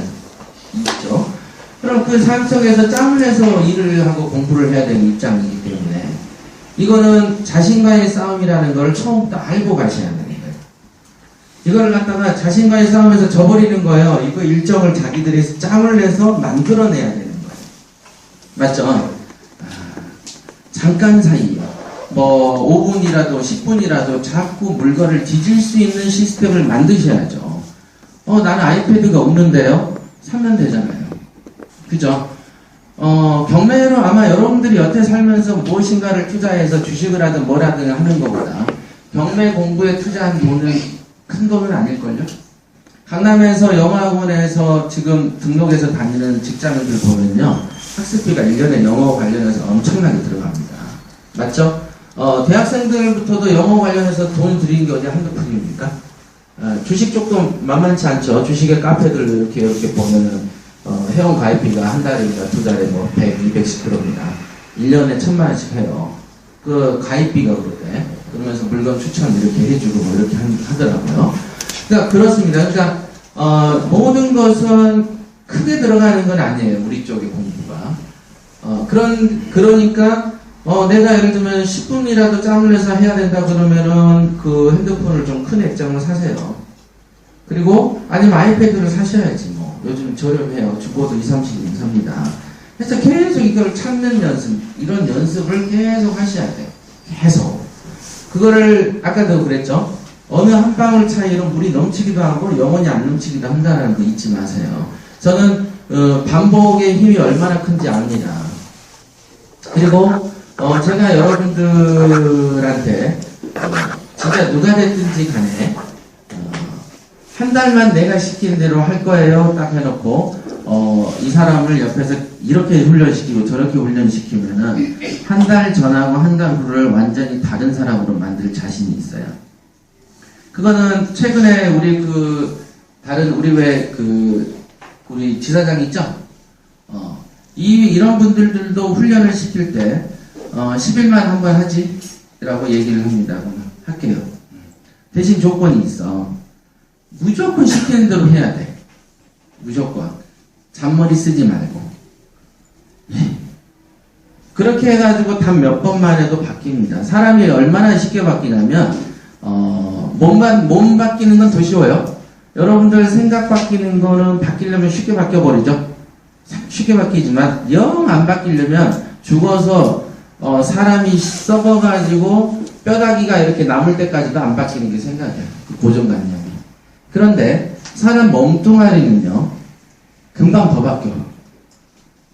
그럼 그 삶 속에서 짬을 내서 일을 하고 공부를 해야 되는 입장이기 때문에 이거는 자신과의 싸움이라는 걸 처음부터 알고 가셔야 되는 거예요. 이걸 갖다가 자신과의 싸움에서 져버리는 거예요. 이거 일정을 자기들이 짬을 내서 만들어내야 되는 거예요. 맞죠? 잠깐 사이 뭐 5분이라도 10분이라도 자꾸 물건을 뒤질 수 있는 시스템을 만드셔야죠. 나는 아이패드가 없는데요. 사면 되잖아요. 그죠? 경매로 아마 여러분들이 여태 살면서 무엇인가를 투자해서 주식을 하든 뭘 하든 하는 것보다 경매 공부에 투자한 돈은 큰 돈은 아닐걸요? 강남에서 영어학원에서 지금 등록해서 다니는 직장인들 보면요. 학습비가 1년에 영어 관련해서 엄청나게 들어갑니다. 맞죠? 대학생들부터도 영어 관련해서 돈 들이는 게 어디 한두 푼입니까? 주식 조금 만만치 않죠? 주식의 카페들 이렇게 보면은 회원 가입비가 한 달이니까 두 달에 뭐 100, 200씩 들어옵니다. 1년에 1000만원씩 해요. 그 가입비가 그러대. 그러면서 물건 추천 이렇게 해주고 뭐 이렇게 하더라고요. 그러니까 그렇습니다. 그러니까 모든 것은 크게 들어가는 건 아니에요. 우리 쪽의 공부가. 그러니까 내가 예를 들면 10분이라도 짬을 내서 해야 된다 그러면은 그 핸드폰을 좀 큰 액정을 사세요. 그리고 아니면 아이패드를 사셔야지 뭐. 요즘 저렴해요. 중고도 20, 30인 삽니다. 그래서 계속 이걸 찾는 연습, 이런 연습을 계속 하셔야 돼요. 계속. 그거를 아까도 그랬죠. 어느 한 방울 차이로 물이 넘치기도 하고 영원히 안 넘치기도 한다는 거 잊지 마세요. 저는 반복의 힘이 얼마나 큰지 압니다. 그리고 제가 여러분들한테 진짜 누가 됐든지 간에 한 달만 내가 시키는 대로 할 거예요. 딱 해놓고 이 사람을 옆에서 이렇게 훈련시키고 저렇게 훈련시키면은 한 달 전하고 한 달 후를 완전히 다른 사람으로 만들 자신이 있어요. 그거는 최근에 우리 지사장 있죠? 이런 분들도 훈련을 시킬 때 10일만 한번 하지? 라고 얘기를 합니다. 그럼 할게요. 대신 조건이 있어. 무조건 시키는 대로 해야 돼. 무조건. 잔머리 쓰지 말고. 그렇게 해가지고 단 몇 번만 해도 바뀝니다. 사람이 얼마나 쉽게 바뀌냐면 몸 바뀌는 건 더 쉬워요. 여러분들 생각 바뀌는 거는 바뀌려면 쉽게 바뀌어버리죠. 쉽게 바뀌지만 영 안 바뀌려면 죽어서 사람이 썩어가지고 뼈다귀가 이렇게 남을 때까지도 안 바뀌는 게 생각이야. 그 고정관념이. 그런데 사람 몸뚱아리는요 금방 더 바뀌어.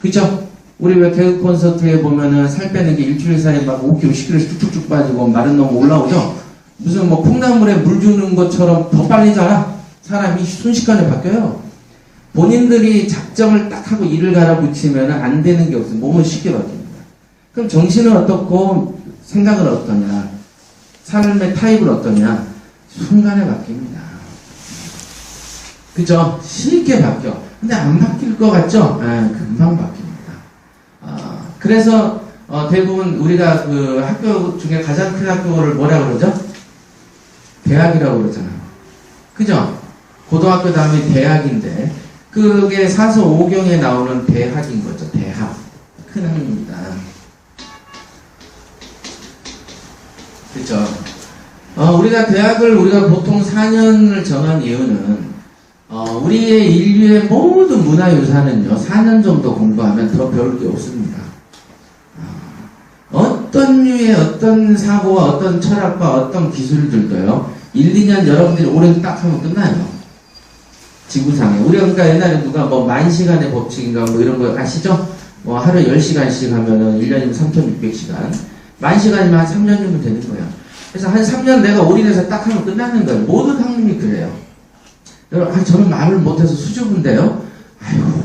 그죠? 우리 왜 개그 콘서트에 보면은 살 빼는 게 일주일 사이에 막 5kg, 10kg씩 쭉쭉쭉 빠지고 마른 놈 올라오죠? 무슨 뭐 콩나물에 물 주는 것처럼 더 빨리 자라. 사람이 순식간에 바뀌어요. 본인들이 작정을 딱 하고 일을 갈아붙이면 안 되는 게 없어요. 몸은 쉽게 바뀝니다. 그럼 정신은 어떻고 생각은 어떠냐? 삶의 타입은 어떠냐? 순간에 바뀝니다. 그죠? 쉽게 바뀌어. 근데 안 바뀔 것 같죠? 금방 바뀝니다. 그래서 대부분 우리가 그 학교 중에 가장 큰 학교를 뭐라 그러죠? 대학이라고 그러잖아요. 그죠? 고등학교 다음에 대학인데 그게 사서 5경에 나오는 대학인 거죠. 대학. 큰 학입니다. 그죠? 우리가 대학을 우리가 보통 4년을 정한 이유는 우리의 인류의 모든 문화유산은요 4년 정도 공부하면 더 배울 게 없습니다. 어떤 류의 어떤 사고와 어떤 철학과 어떤 기술들도요 1, 2년 여러분들이 오래 딱 하면 끝나요. 지구상에. 우리가 그러니까 옛날에 누가 뭐 10,000시간의 법칙인가 뭐 이런 거 아시죠? 뭐 하루에 10시간씩 하면은 1년이면 3,600시간. 10,000시간이면 한 3년 정도 되는 거예요. 그래서 한 3년 내가 올인해서 딱 하면 끝나는 거예요. 모든 학문이 그래요. 여러분, 저는 말을 못해서 수줍은데요? 아유,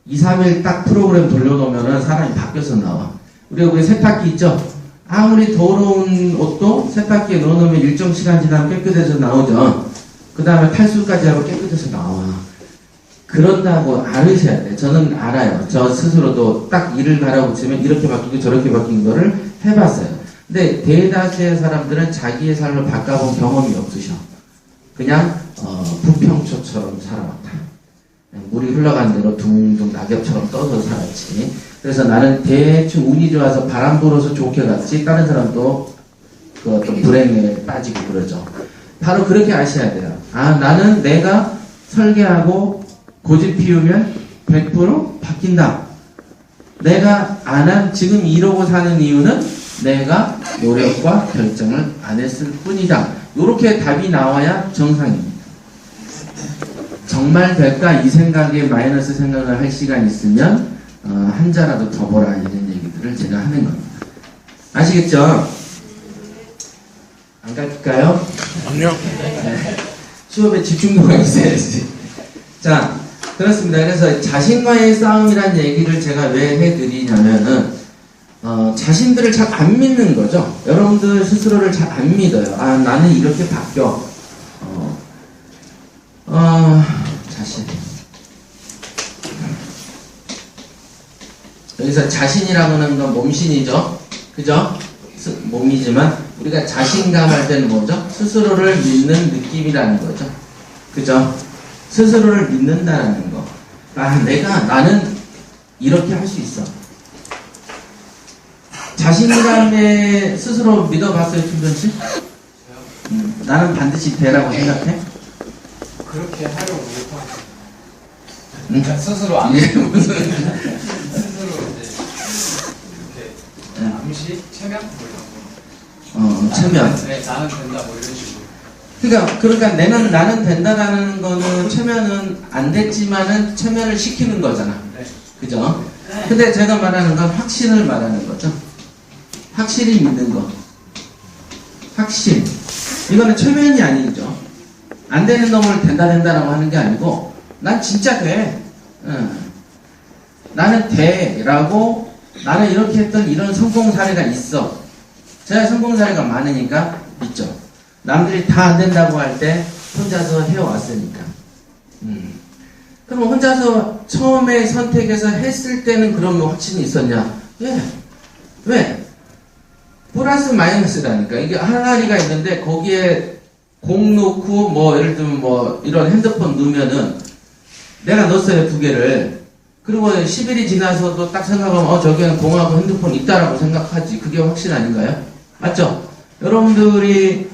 2, 3일 딱 프로그램 돌려놓으면은 사람이 바뀌어서 나와. 우리 세탁기 있죠? 아무리 더러운 옷도 세탁기에 넣어놓으면 일정 시간 지나면 깨끗해서 나오죠? 그 다음에 탈수까지 하고 깨끗해서 나와. 그런다고 알으셔야 돼요. 저는 알아요. 저 스스로도 딱 일을 갈아붙이면 이렇게 바뀌고 저렇게 바뀐 거를 해봤어요. 근데 대다수의 사람들은 자기의 삶을 바꿔본 경험이 없으셔. 그냥 부평초처럼 살아왔다. 물이 흘러간 대로 둥둥 낙엽처럼 떠서 살았지. 그래서 나는 대충 운이 좋아서 바람 불어서 좋게 갔지. 다른 사람도 그 어떤 불행에 빠지고 그러죠. 바로 그렇게 아셔야 돼요. 나는 내가 설계하고 고집 피우면 100% 바뀐다. 내가 안 한, 지금 이러고 사는 이유는 내가 노력과 결정을 안 했을 뿐이다. 이렇게 답이 나와야 정상입니다. 정말 될까? 이 생각에 마이너스 생각을 할 시간 있으면 한 자라도 더 보라 이런 얘기들을 제가 하는 겁니다. 아시겠죠? 안 가르칠까요? 안녕. 네. 수업에 집중도가 있어야지. 자, 그렇습니다. 그래서 자신과의 싸움이란 얘기를 제가 왜 해드리냐면은 자신들을 잘 안 믿는 거죠. 여러분들 스스로를 잘 안 믿어요. 나는 이렇게 바뀌어. 자신. 여기서 자신이라고 하는 건 몸신이죠. 그죠? 몸이지만 우리가 자신감 할 때는 뭐죠? 스스로를 믿는 느낌이라는 거죠. 그죠? 스스로를 믿는다라는 거. 나는 이렇게 할 수 있어. 자신감에 스스로 믿어봤어요, 김전씨? 나는 반드시 되라고 생각해? 그렇게 하려고 못하고 응? 스스로 안 이게 무슨 스스로 이제 이렇게 암시 체면 뭐 이런 거 체면. 나는 된다 뭐 이런 식으로 그러니까 나는 된다라는 거는 체면은 안 됐지만은 체면을 시키는 거잖아. 네. 그죠? 근데 제가 말하는 건 확신을 말하는 거죠. 확실히 믿는 거. 확신. 이거는 체면이 아니죠. 안 되는 놈을 된다라고 하는 게 아니고, 난 진짜 돼. 나는 돼라고, 나는 이렇게 했던 이런 성공 사례가 있어. 제가 성공 사례가 많으니까 믿죠. 남들이 다 안 된다고 할 때 혼자서 해왔으니까. 그럼 혼자서 처음에 선택해서 했을 때는 그러면 확신이 있었냐? 왜? 플러스 마이너스라니까. 이게 항아리가 있는데 거기에 공 넣고 뭐 예를 들면 뭐 이런 핸드폰 넣으면은 내가 넣었어요 2개를. 그리고 10일이 지나서도 딱 생각하면 저기에는 공하고 핸드폰 있다라고 생각하지. 그게 확신 아닌가요? 맞죠? 여러분들이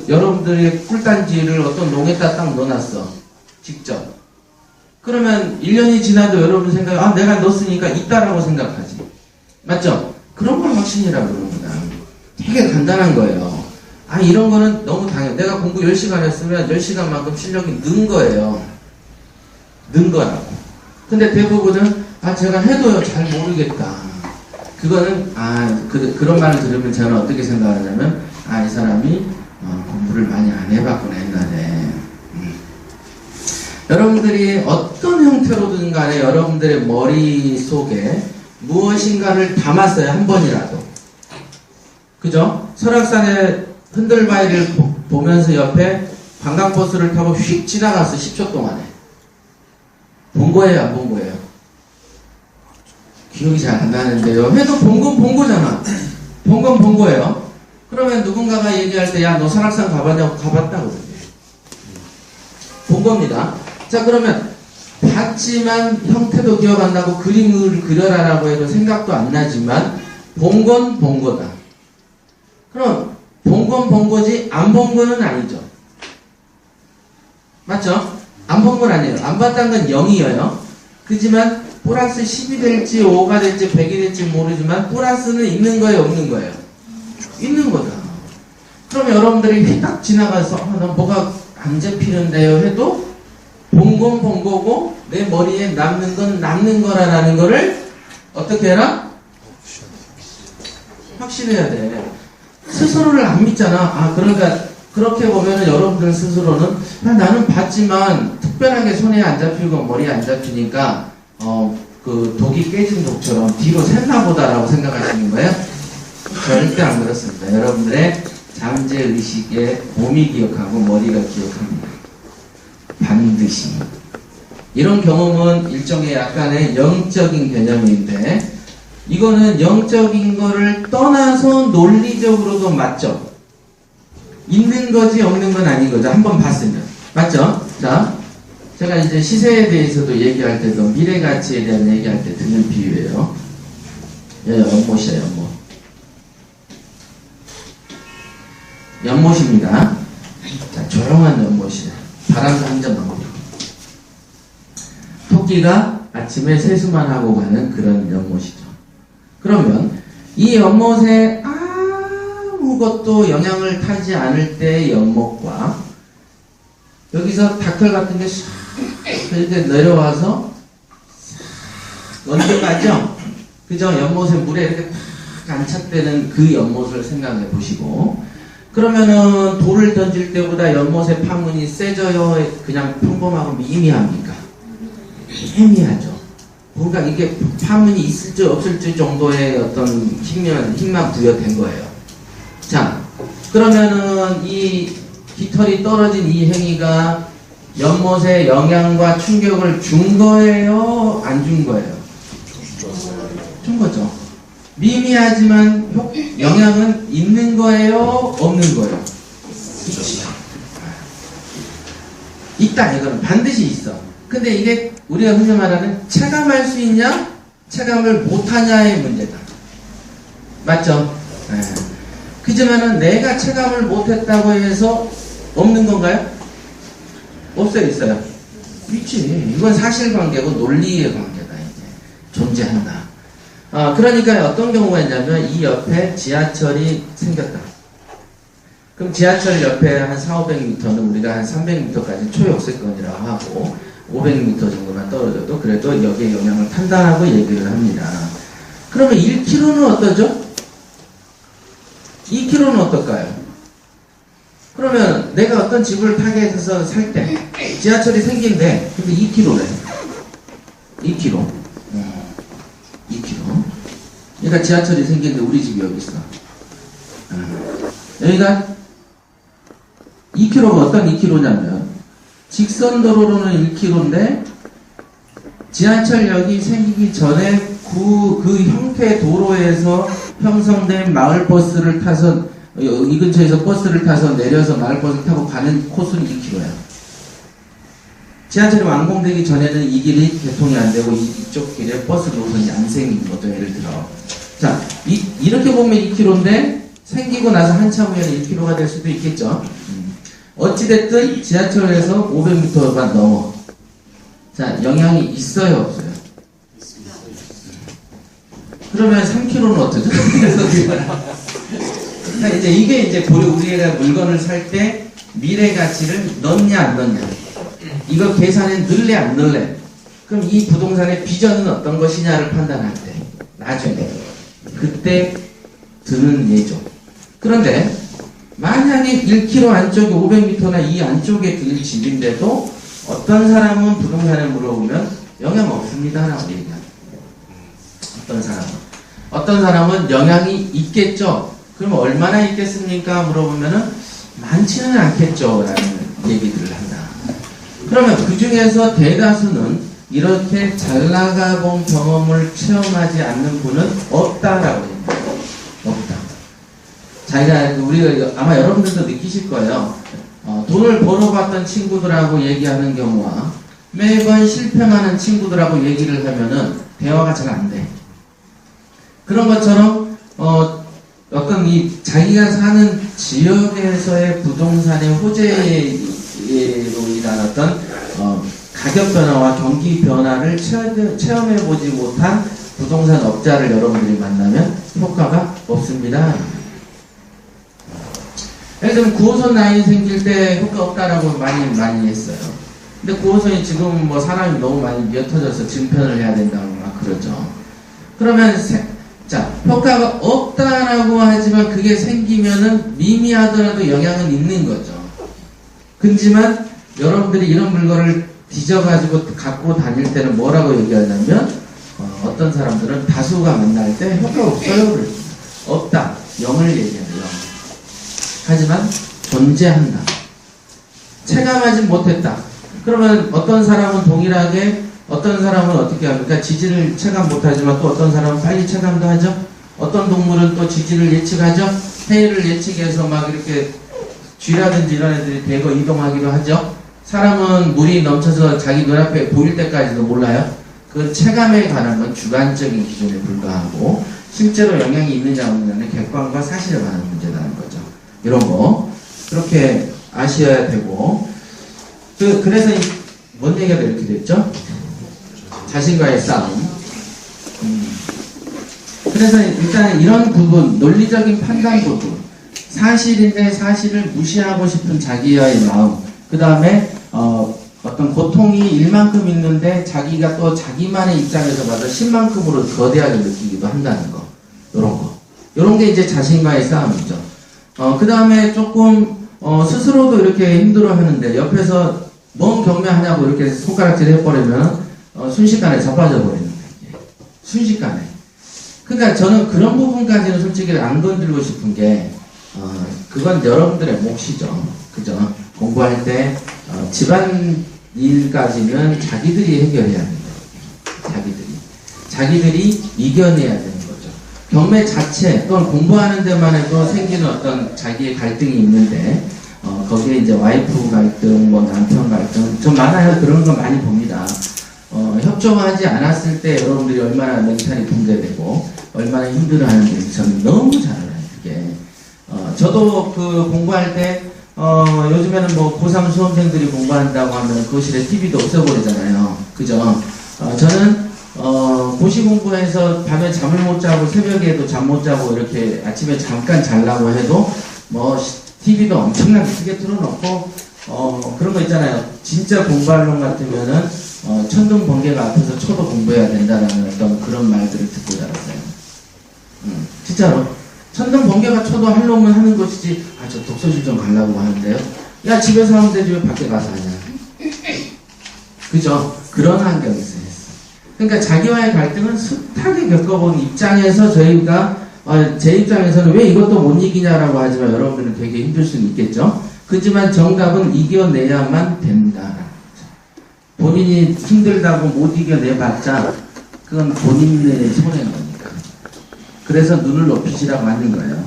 여러분들의 꿀단지를 어떤 농에다 딱 넣어놨어. 직접. 그러면 1년이 지나도 여러분 생각에 아 내가 넣었으니까 있다라고 생각하지. 맞죠? 그런 걸 확신이라고 그럽니다. 되게 간단한 거예요. 아 이런 거는 너무 당연. 내가 공부 10시간 했으면 10시간만큼 실력이 는 거예요. 는 거라고. 근데 대부분은 아 제가 해도요 잘 모르겠다. 그거는 그런 말을 들으면 저는 어떻게 생각하냐면 아 이 사람이 공부를 많이 안 해봤구나 옛날에. 여러분들이 어떤 형태로든 간에 여러분들의 머릿속에 무엇인가를 담았어요 한 번이라도. 그죠? 설악산에 흔들바위를 보면서 옆에 관광버스를 타고 휙 지나갔어 10초 동안에. 본 거예요 안 본 거예요? 기억이 잘 안 나는데요. 해도 본 건 본 거잖아. 본 건 본 거예요. 그러면 누군가가 얘기할 때 야 너 설악산 가봤냐고 가봤다고 그러지. 본 겁니다. 자 그러면 봤지만 형태도 기억 안 나고 그림을 그려라라고 해도 생각도 안 나지만 본 건 본 거다. 그럼 본 건 본 거지 안 본 거는 아니죠. 맞죠? 안 본 건 아니에요. 안 봤다는 건 0이에요. 그지만 플러스 10이 될지 5가 될지 100이 될지 모르지만 플러스는 있는 거예요 없는 거예요? 있는 거다. 그럼 여러분들이 휘딱 지나가서 난 뭐가 안 잡히는데요 해도 본 건 본 거고 내 머리에 남는 건 남는 거라는 거를 어떻게 해라? 확신해야 돼. 스스로를 안 믿잖아. 아 그러니까 그렇게 보면은 여러분들 스스로는 나는 봤지만 특별하게 손에 안 잡히고 머리에 안 잡히니까 그 독이 깨진 독처럼 뒤로 샜나 보다라고 생각하시는 거예요? 절대 안 그렇습니다. 여러분들의 잠재의식에 몸이 기억하고 머리가 기억합니다. 반드시. 이런 경험은 일종의 약간의 영적인 개념인데 이거는 영적인 거를 떠나서 논리적으로도 맞죠? 있는 거지 없는 건 아닌 거죠. 한번 봤으면. 맞죠? 자, 제가 이제 시세에 대해서도 얘기할 때도 미래 가치에 대한 얘기할 때 듣는 비유예요. 연못이에요, 연못. 연못입니다. 자, 조용한 연못이에요. 바람도 한 점 나오고. 토끼가 아침에 세수만 하고 가는 그런 연못이죠. 그러면 이 연못에 아무것도 영향을 타지 않을 때의 연못과 여기서 다클 같은 게 싹 이렇게 내려와서 싹 얹어가죠? 그죠? 연못에 물에 이렇게 탁 안착되는 그 연못을 생각해 보시고 그러면은 돌을 던질 때보다 연못의 파문이 세져요? 그냥 평범하고 미미합니까? 애매하죠. 그러니까 이게 파문이 있을지 없을지 정도의 어떤 힘만 부여된 거예요. 자, 그러면은 이 깃털이 떨어진 이 행위가 연못에 영향과 충격을 준 거예요? 안 준 거예요? 준 거죠. 미미하지만 영향은 있는 거예요? 없는 거예요? 있다. 이거는 반드시 있어. 근데 이게 우리가 흔히 말하는 체감할 수 있냐? 체감을 못하냐의 문제다. 맞죠? 네. 그지만은 내가 체감을 못했다고 해서 없는 건가요? 없어요, 있어요? 있지. 이건 사실관계고 논리의 관계다. 이제 존재한다. 그러니까 어떤 경우가 있냐면 이 옆에 지하철이 생겼다. 그럼 지하철 옆에 한 400~500m는 우리가 한 300m까지 초역세권이라고 하고 500m 정도만 떨어져도 그래도 여기에 영향을 판단하고 얘기를 합니다. 그러면 1km는 어떠죠? 2km는 어떨까요? 그러면 내가 어떤 집을 타겟해서 살 때 지하철이 생긴데 근데 2km래. 2km. 2km. 그러니까 지하철이 생긴데 우리 집이 여기 있어. 여기가 2km가 어떤 2km냐면 직선도로로는 1km인데 지하철역이 생기기 전에 그 형태의 도로에서 형성된 마을버스를 타서 이 근처에서 버스를 타서 내려서 마을버스를 타고 가는 코스는 2km야. 지하철이 완공되기 전에는 이 길이 개통이 안 되고 이쪽 길에 버스 노선이 안 생긴 거죠. 예를 들어. 자, 이렇게 보면 2km인데 생기고 나서 한참 후에는 1km가 될 수도 있겠죠. 어찌됐든 지하철에서 500m가 넘어. 자, 영향이 있어요, 없어요? 그러면 3kg는 어떠죠? 그러니까 이제 이게 이제 우리가 물건을 살 때 미래 가치를 넣냐 안 넣냐, 이거 계산에 넣을래 안 넣을래, 그럼 이 부동산의 비전은 어떤 것이냐를 판단할 때 나중에 그때 드는 예죠. 그런데 만약에 1km 안쪽에 500m나 이 안쪽에 들 집인데도 어떤 사람은 부동산에 물어보면 영향 없습니다라고 얘기합니다. 어떤 사람은 영향이 있겠죠. 그럼 얼마나 있겠습니까? 물어보면은 많지는 않겠죠 라는 얘기들을 한다. 그러면 그 중에서 대다수는 이렇게 잘 나가본 경험을 체험하지 않는 분은 없다라고 합니다. 없다. 우리가 아마 여러분들도 느끼실 거예요. 돈을 벌어봤던 친구들하고 얘기하는 경우와 매번 실패하는 친구들하고 얘기를 하면은 대화가 잘 안 돼. 그런 것처럼 어떤 자기가 사는 지역에서의 부동산의 호재로 인한 어떤 가격 변화와 경기 변화를 체험해보지 못한 부동산 업자를 여러분들이 만나면 효과가 없습니다. 예를 들면 9호선 라인 생길 때 효과 없다라고 많이 했어요. 근데 9호선이 지금 뭐 사람이 너무 많이 미어터져서 증편을 해야 된다고 막 그러죠. 그러면 자, 효과가 없다라고 하지만 그게 생기면은 미미하더라도 영향은 있는 거죠. 그렇지만 여러분들이 이런 물건을 뒤져가지고 갖고 다닐 때는 뭐라고 얘기하냐면 어떤 사람들은 다수가 만날 때 효과 없어요. 없다. 0을 얘기해요. 0. 하지만 존재한다. 체감하지 못했다. 그러면 어떤 사람은 동일하게, 어떤 사람은 어떻게 합니까? 지진을 체감 못하지만 또 어떤 사람은 빨리 체감도 하죠. 어떤 동물은 또 지진을 예측하죠. 해일을 예측해서 막 이렇게 쥐라든지 이런 애들이 대거 이동하기도 하죠. 사람은 물이 넘쳐서 자기 눈앞에 보일 때까지도 몰라요. 그 체감에 관한 건 주관적인 기준에 불과하고 실제로 영향이 있느냐 없느냐는 객관과 사실에 관한 문제라는 거죠. 이런 거 그렇게 아셔야 되고, 그래서 뭔 얘기가 이렇게 됐죠? 자신과의 싸움. 그래서 일단 이런 부분, 논리적인 판단 부분, 사실인데 사실을 무시하고 싶은 자기와의 마음, 그 다음에 어떤 고통이 1만큼 있는데 자기가 또 자기만의 입장에서 봐서 10만큼으로 거대하게 느끼기도 한다는 거, 요런 게 이제 자신과의 싸움이죠. 그 다음에 조금 스스로도 이렇게 힘들어 하는데 옆에서 뭔 경매하냐고 이렇게 손가락질 해버리면 순식간에 자빠져 버리는 거예요. 순식간에. 그러니까 저는 그런 부분까지는 솔직히 안 건들고 싶은 게 그건 여러분들의 몫이죠. 그죠? 공부할 때 집안 일까지는 자기들이 해결해야 된다. 자기들이 이겨내야 되는 거죠. 경매 자체 또는 공부하는 데만 해도 생기는 어떤 자기의 갈등이 있는데 거기에 이제 와이프 갈등, 뭐 남편 갈등 좀 많아요. 그런 거 많이 봅니다. 협조하지 않았을 때 여러분들이 얼마나 멘탈이 붕괴되고 얼마나 힘들어하는지 저는 너무 잘 알아요. 그게 저도 그 공부할 때 요즘에는 뭐 고3 수험생들이 공부한다고 하면 교실에 TV도 없애버리잖아요. 그죠? 저는 고시 공부해서 밤에 잠을 못 자고 새벽에도 잠 못 자고 이렇게 아침에 잠깐 자려고 해도 뭐 TV도 엄청나게 크게 틀어놓고 그런 거 있잖아요. 진짜 공부할 놈 같으면은 천둥 번개가 앞에서 쳐도 공부해야 된다라는 어떤 그런 말들을 듣고 자랐어요. 진짜로. 천둥 번개가 쳐도 할 놈은 하는 것이지, 저 독서실 좀 가려고 하는데요. 야, 집에서 하면 되지 왜 밖에 가서 하냐. 그죠? 그런 환경에서 했어. 그러니까 자기와의 갈등은 숱하게 겪어본 입장에서 저희가 제 입장에서는 왜 이것도 못 이기냐라고 하지만 여러분들은 되게 힘들 수는 있겠죠. 그렇지만 정답은 이겨내야만 된다. 본인이 힘들다고 못 이겨내봤자 그건 본인의 손해인 거니까. 그래서 눈을 높이시라고 하는 거예요.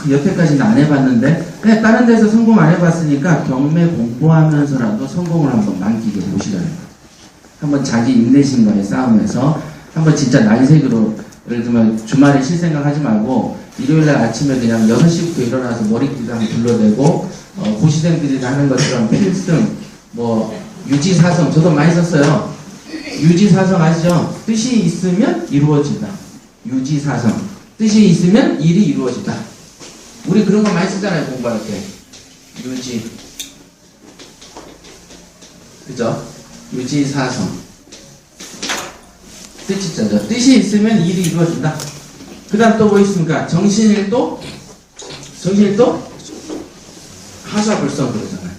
여태까지는 안 해봤는데 그냥 다른 데서 성공 안 해봤으니까 경매 공부하면서라도 성공을 한번 만끽해 보시라는 거예요. 한번 자기 인내심과의 싸움에서 한번 진짜 난색으로, 예를 들면 주말에 쉴 생각하지 말고 일요일날 아침에 그냥 6시부터 일어나서 머리띠도 한번 둘러대고 고시생들이 하는 것처럼 필승, 뭐 유지사성 저도 많이 썼어요. 유지사성 아시죠? 뜻이 있으면 이루어진다. 유지사성. 뜻이 있으면 일이 이루어진다. 우리 그런 거 많이 쓰잖아요, 공부할 때. 유지. 그죠? 유지사성. 뜻이죠. 뜻이 있으면 일이 이루어진다. 그 다음 또 뭐 있습니까? 정신일도? 정신일도? 하사불성 그러잖아요.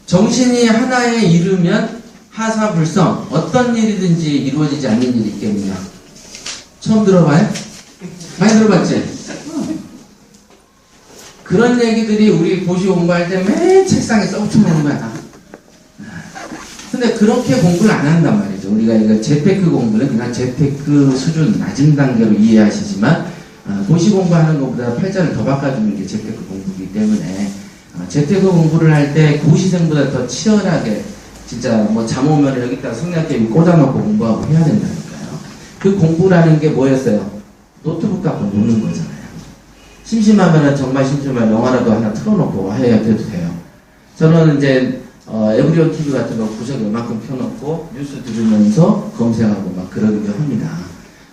정신이 하나에 이르면 하사불성. 어떤 일이든지 이루어지지 않는 일이 있겠느냐. 처음 들어봐요? 많이 들어봤지? 그런 얘기들이 우리 고시 공부할 때 맨 책상에 써붙여놓는 거야. 다. 근데 그렇게 공부를 안 한단 말이죠. 우리가 이거 재테크 공부는 그냥 재테크 수준 낮은 단계로 이해하시지만 고시 공부하는 것보다 팔자를 더 바꿔주는 게 재테크 공부이기 때문에 재테크 공부를 할 때 고시생보다 더 치열하게 진짜 뭐 잠 오면 여기다 성냥개비 꽂아놓고 공부하고 해야 된다니까요. 그 공부라는 게 뭐였어요? 노트북 갖고 노는 거잖아요. 심심하면은 정말 심심하면 영화라도 하나 틀어놓고 해야 돼도 돼요. 저는 이제 에브리온 TV 같은 거 구석에 이만큼 켜놓고 뉴스 들으면서 검색하고 막 그러기도 합니다.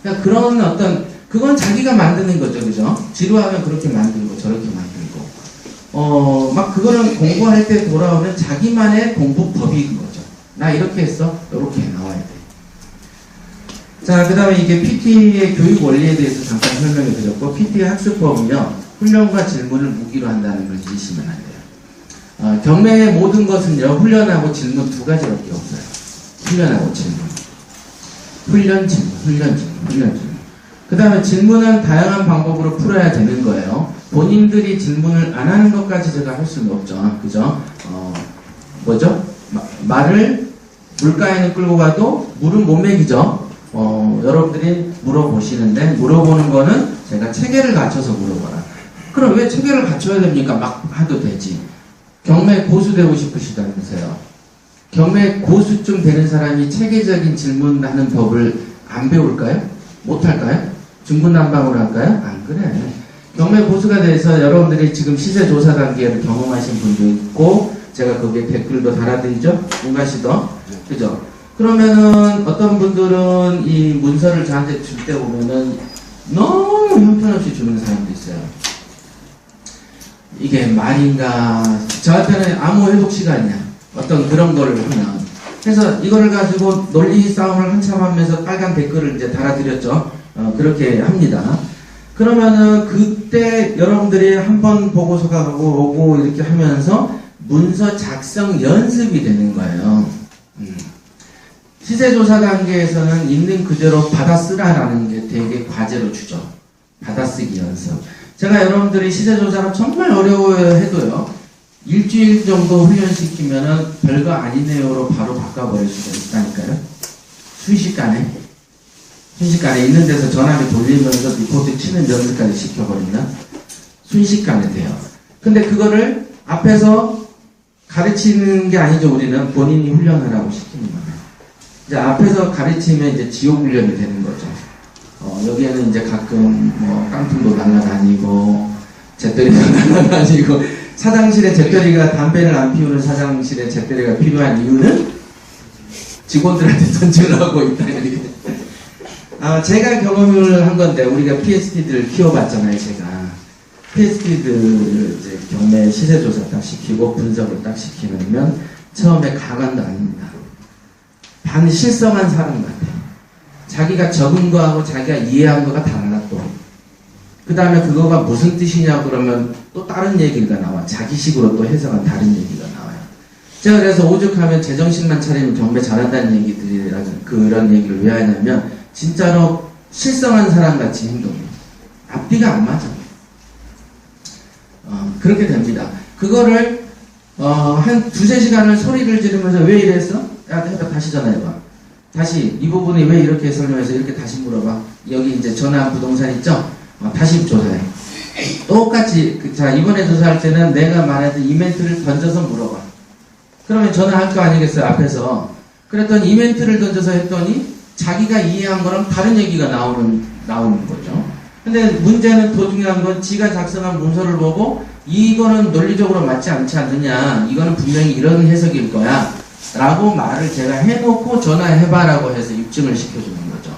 그러니까 그런 어떤 그건 자기가 만드는 거죠, 그죠? 지루하면 그렇게 만들고 저렇게 만들고 막 그거는 공부할 때 돌아오면 자기만의 공부법인 거죠. 나 이렇게 했어, 이렇게 나와야 돼. 자, 그 다음에 이게 PT의 교육 원리에 대해서 잠깐 설명해 드렸고, PT의 학습법은요, 훈련과 질문을 무기로 한다는 걸 잊으시면 안 돼요. 경매의 모든 것은요, 훈련하고 질문 두 가지밖에 없어요. 훈련하고 질문. 훈련, 질문, 훈련, 질문, 훈련, 질문. 그 다음에 질문은 다양한 방법으로 풀어야 되는 거예요. 본인들이 질문을 안 하는 것까지 제가 할 수는 없죠. 그죠? 뭐죠? 말을 물가에는 끌고 가도 물은 못 먹이죠. 여러분들이 물어보시는데, 물어보는 거는 제가 체계를 갖춰서 물어봐라. 그럼 왜 체계를 갖춰야 됩니까? 막 해도 되지. 경매 고수 되고 싶으시다면서요. 경매 고수쯤 되는 사람이 체계적인 질문하는 법을 안 배울까요? 못할까요? 중구난방으로 할까요? 안 그래. 경매 고수가 돼서 여러분들이 지금 시세 조사 단계를 경험하신 분도 있고, 제가 거기에 댓글도 달아드리죠? 문가시도. 그죠? 그러면은 어떤 분들은 이 문서를 저한테 줄 때 보면은 너무 형편없이 주는 사람도 있어요. 이게 말인가? 저한테는 암호 회복 시간이야. 어떤 그런 거를 하면. 그래서 이거를 가지고 논리 싸움을 한참 하면서 빨간 댓글을 이제 달아드렸죠. 그렇게 합니다. 그러면은 그때 여러분들이 한번 보고서가 오고 이렇게 하면서 문서 작성 연습이 되는 거예요. 시세조사 단계에서는 있는 그대로 받아쓰라라는 게 되게 과제로 주죠. 받아쓰기 연습. 제가 여러분들이 시세조사가 정말 어려워해도요, 일주일 정도 훈련시키면은 별거 아니네요로 바로 바꿔버릴 수가 있다니까요. 순식간에 있는 데서 전화기 돌리면서 리포트 치는 연습까지 시켜버리면 순식간에 돼요. 근데 그거를 앞에서 가르치는 게 아니죠. 우리는 본인이 훈련하라고 시키는 거예요. 이제 앞에서 가르치면 이제 지옥 훈련이 되는 거죠. 여기에는 이제 가끔 뭐 깡통도 날라다니고 잿더리가 날라다니고 사장실에 잿더리가 담배를 안 피우는 사장실에 잿더리가 필요한 이유는 직원들한테 던지려고 있다는 얘기. 제가 경험을 한 건데 우리가 PSP들을 키워봤잖아요. 제가 PSP들을 이제 경매 시세조사 딱 시키고 분석을 딱 시키면 처음에 가관도 아닙니다. 반실성한 사람 같아. 자기가 적은 거하고 자기가 이해한 거가 달라 또. 그 다음에 그거가 무슨 뜻이냐 그러면 또 다른 얘기가 나와. 자기식으로 또 해석한 다른 얘기가 나와요. 제가 그래서 오죽하면 제정신만 차리면 경매 잘한다는 얘기들이라는 그런 얘기를 왜 하냐면 진짜로 실성한 사람 같이 행동해요. 앞뒤가 안 맞아. 그렇게 됩니다. 그거를 한 두세 시간을 소리를 지르면서 왜 이랬어? 야, 해봐. 다시 전화해봐. 다시 이 부분이 왜 이렇게 설명해서 이렇게 다시 물어봐. 여기 이제 전화 부동산 있죠? 다시 조사해. 똑같이 자 이번에 조사할 때는 내가 말했던 이멘트를 던져서 물어봐. 그러면 전화할 거 아니겠어요? 앞에서. 그랬더니 이멘트를 던져서 했더니 자기가 이해한 거랑 다른 얘기가 나오는 거죠. 근데 문제는 더 중요한 건 지가 작성한 문서를 보고 이거는 논리적으로 맞지 않지 않느냐. 이거는 분명히 이런 해석일 거야. 라고 말을 제가 해놓고 전화해봐라고 해서 입증을 시켜주는 거죠.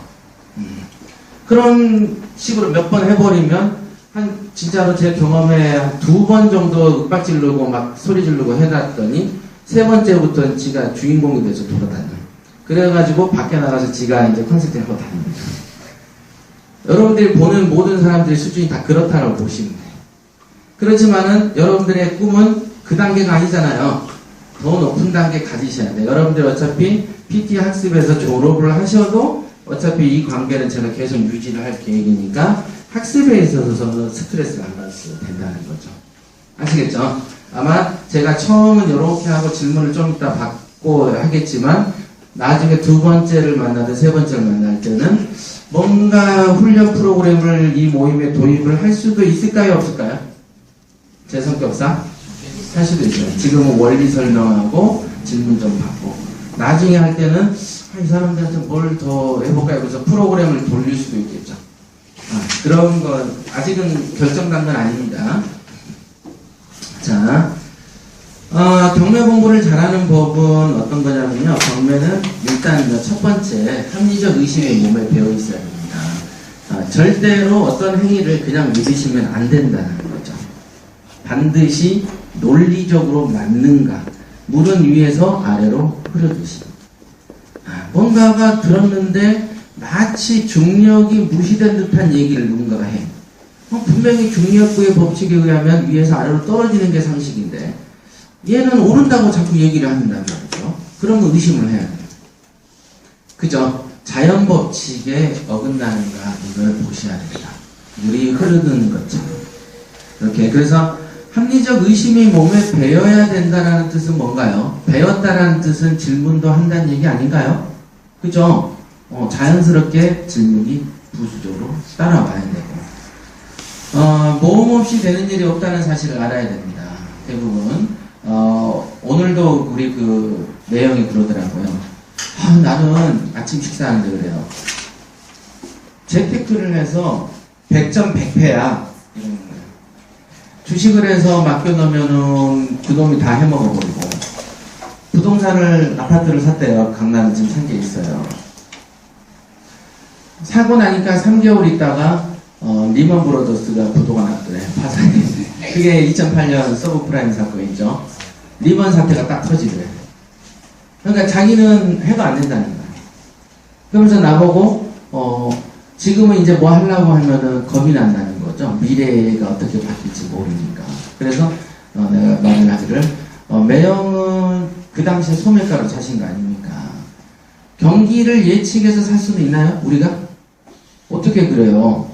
그런 식으로 몇 번 해버리면 한 진짜로 제 경험에 한 2번 정도 윽박 지르고 막 소리 지르고 해놨더니 3번째부터는 지가 주인공이 돼서 돌아다녀요. 그래가지고 밖에 나가서 지가 이제 콘서트 하고 다닙니다. 여러분들이 보는 모든 사람들의 수준이 다 그렇다고 보시면 돼요. 그렇지만은 여러분들의 꿈은 그 단계가 아니잖아요. 더 높은 단계 가지셔야 돼요. 여러분들 어차피 PT 학습에서 졸업을 하셔도 어차피 이 관계는 제가 계속 유지를 할 계획이니까 학습에 있어서는 스트레스가 안 받으셔도 된다는 거죠. 아시겠죠? 아마 제가 처음은 이렇게 하고 질문을 좀 이따 받고 하겠지만 나중에 2번째를 만나든 3번째를 만날 때는 뭔가 훈련 프로그램을 이 모임에 도입을 할 수도 있을까요? 없을까요? 제 성격상? 할 수도 있어요. 지금은 원리 설명하고 질문 좀 받고 나중에 할 때는 이 사람들한테 뭘 더 해볼까요? 그래서 프로그램을 돌릴 수도 있겠죠. 그런 건 아직은 결정난 건 아닙니다. 자, 경매 공부를 잘하는 법은 어떤 거냐면요. 경매는 일단 첫 번째 합리적 의심이 몸에 배어 있어야 됩니다. 절대로 어떤 행위를 그냥 믿으시면 안 된다는 거죠. 반드시 논리적으로 맞는가, 물은 위에서 아래로 흐르듯이. 뭔가가 들었는데 마치 중력이 무시된 듯한 얘기를 누군가가 해. 분명히 중력부의 법칙에 의하면 위에서 아래로 떨어지는 게 상식인데 얘는 오른다고 자꾸 얘기를 한단 말이죠. 그러면 의심을 해야 돼요. 그죠? 자연 법칙에 어긋나는가 이걸 보셔야 됩니다. 물이 흐르는 것처럼. 이렇게. 그래서 합리적 의심이 몸에 배어야 된다는 뜻은 뭔가요? 배웠다라는 뜻은 질문도 한다는 얘기 아닌가요? 그죠? 자연스럽게 질문이 부수적으로 따라와야 되고. 모험 없이 되는 일이 없다는 사실을 알아야 됩니다. 대부분. 오늘도 우리 그 내용이 그러더라고요. 나는 아침 식사하는데 그래요. 재테크를 해서 100점 100패야. 이러는 거예요. 주식을 해서 맡겨놓으면은 그 놈이 다 해먹어버리고. 부동산을, 아파트를 샀대요. 강남 지금 산 게 있어요. 사고 나니까 3개월 있다가, 리먼 브로더스가 부도가 났더래. 파산이. 그게 2008년 서브프라임 사건이죠. 리먼 사태가 딱 터지더래. 그러니까 자기는 해도 안 된다는 거야. 그러면서 나보고, 지금은 이제 뭐 하려고 하면은 겁이 난다는 거죠. 미래가 어떻게 바뀔지 모르니까. 그래서, 내가 말을 하기를, 매형은 그 당시에 소매가로 사신 거 아닙니까? 경기를 예측해서 살 수는 있나요? 우리가? 어떻게 그래요?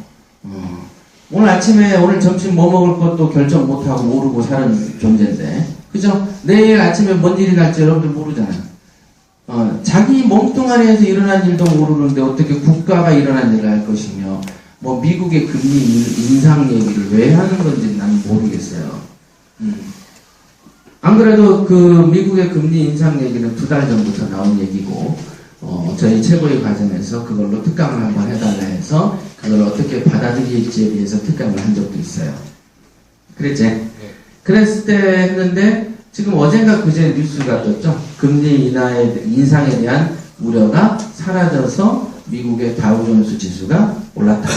오늘 아침에 오늘 점심 뭐 먹을 것도 결정 못하고 모르고 사는 존재인데 그죠? 내일 아침에 뭔 일이 날지 여러분들 모르잖아요. 자기 몸뚱아리에서 일어난 일도 모르는데 어떻게 국가가 일어난 일을 할 것이며 뭐 미국의 금리 인상 얘기를 왜 하는 건지 난 모르겠어요. 안 그래도 그 미국의 금리 인상 얘기는 2달 전부터 나온 얘기고 저희 최고위 과정에서 그걸로 특감을 한번 해달라 해서 그걸 어떻게 받아들일지에 대해서 특감을 한 적도 있어요. 그랬지? 네. 그랬을 때 했는데 지금 어젠가 그제 뉴스가 떴죠. 금리 인상에 대한 우려가 사라져서 미국의 다우존스 지수가 올랐다.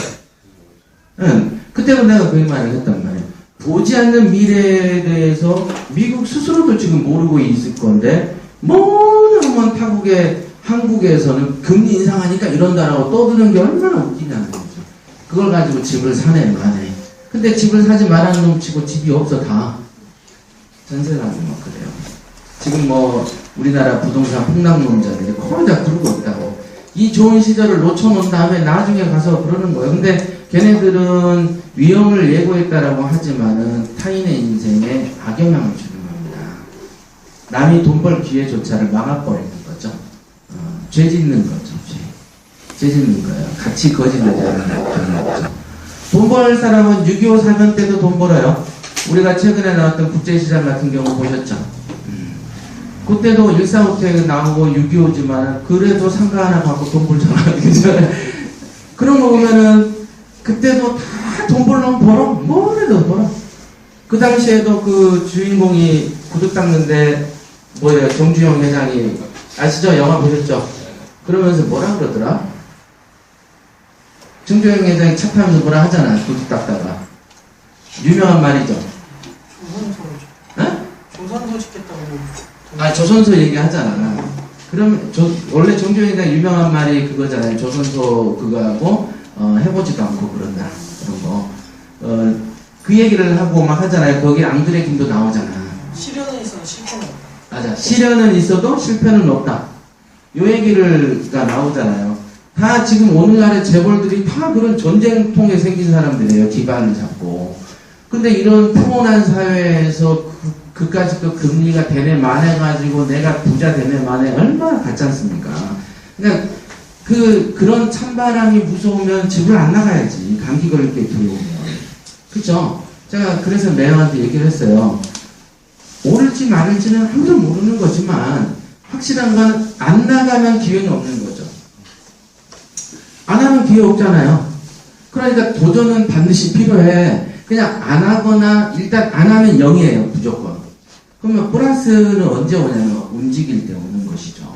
그때도 내가 그 말을 했단 말이에요. 보지 않는 미래에 대해서 미국 스스로도 지금 모르고 있을 건데 뭐냐면 타국의 한국에서는 금리 인상하니까 이런다라고 떠드는 게 얼마나 웃기냐는 거죠. 그걸 가지고 집을 사네 마네. 근데 집을 사지 말라는 놈 치고 집이 없어 다. 전세라고 막 그래요. 지금 뭐 우리나라 부동산 폭락론자들이 거의 다 그러고 있다고. 이 좋은 시절을 놓쳐놓은 다음에 나중에 가서 그러는 거예요. 근데 걔네들은 위험을 예고했다라고 하지만은 타인의 인생에 악영향을 주는 겁니다. 남이 돈 벌 기회조차를 막아버리는 거죠. 죄 짓는 거죠. 죄 짓는 거예요. 같이 거짓말하는 거죠. 돈 벌 사람은 6.25 사변 때도 돈 벌어요. 우리가 최근에 나왔던 국제시장 같은 경우 보셨죠? 그때도 145택 나오고 6.25지만 그래도 상가 하나 받고 돈 벌잖아. 그런 거 보면은 그때도 다 돈 벌려면 벌어. 뭐래도 벌어. 그 당시에도 그 주인공이 구두 닦는데 뭐예요? 정주영 회장이 아시죠? 영화 보셨죠? 그러면서 뭐라 그러더라? 정주영 회장이 차 타면서 뭐라 하잖아. 도둑 닦다가. 유명한 말이죠. 조선소 짓겠다고. 아, 조선소 얘기하잖아. 그럼 원래 정주영 회장 유명한 말이 그거잖아요. 조선소 그거하고 해보지도 않고 그런다. 그런 거. 그 얘기를 하고 막 하잖아요. 거기 앙드레 김도 나오잖아. 시련은 있어도 실패는 없다. 맞아. 시련은 있어도 실패는 없다. 요 얘기가 나오잖아요. 다 지금 오늘날의 재벌들이 다 그런 전쟁통에 생긴 사람들이에요. 기반을 잡고. 근데 이런 풍운한 사회에서 그까짓 그 금리가 되네 만해가지고 내가 부자 되네 만해 얼마나 같지 않습니까? 그러니까 그런 찬바람이 무서우면 집을 안 나가야지. 감기 걸릴 게 두려우면. 그쵸? 제가 그래서 매형한테 얘기를 했어요. 오를지 말을지는 아무도 모르는 거지만 확실한 건 안 나가면 기회는 없는 거죠. 안 하면 기회 없잖아요. 그러니까 도전은 반드시 필요해. 그냥 안 하거나 일단 안 하면 0이에요. 무조건. 그러면 플러스는 언제 오냐면 움직일 때 오는 것이죠.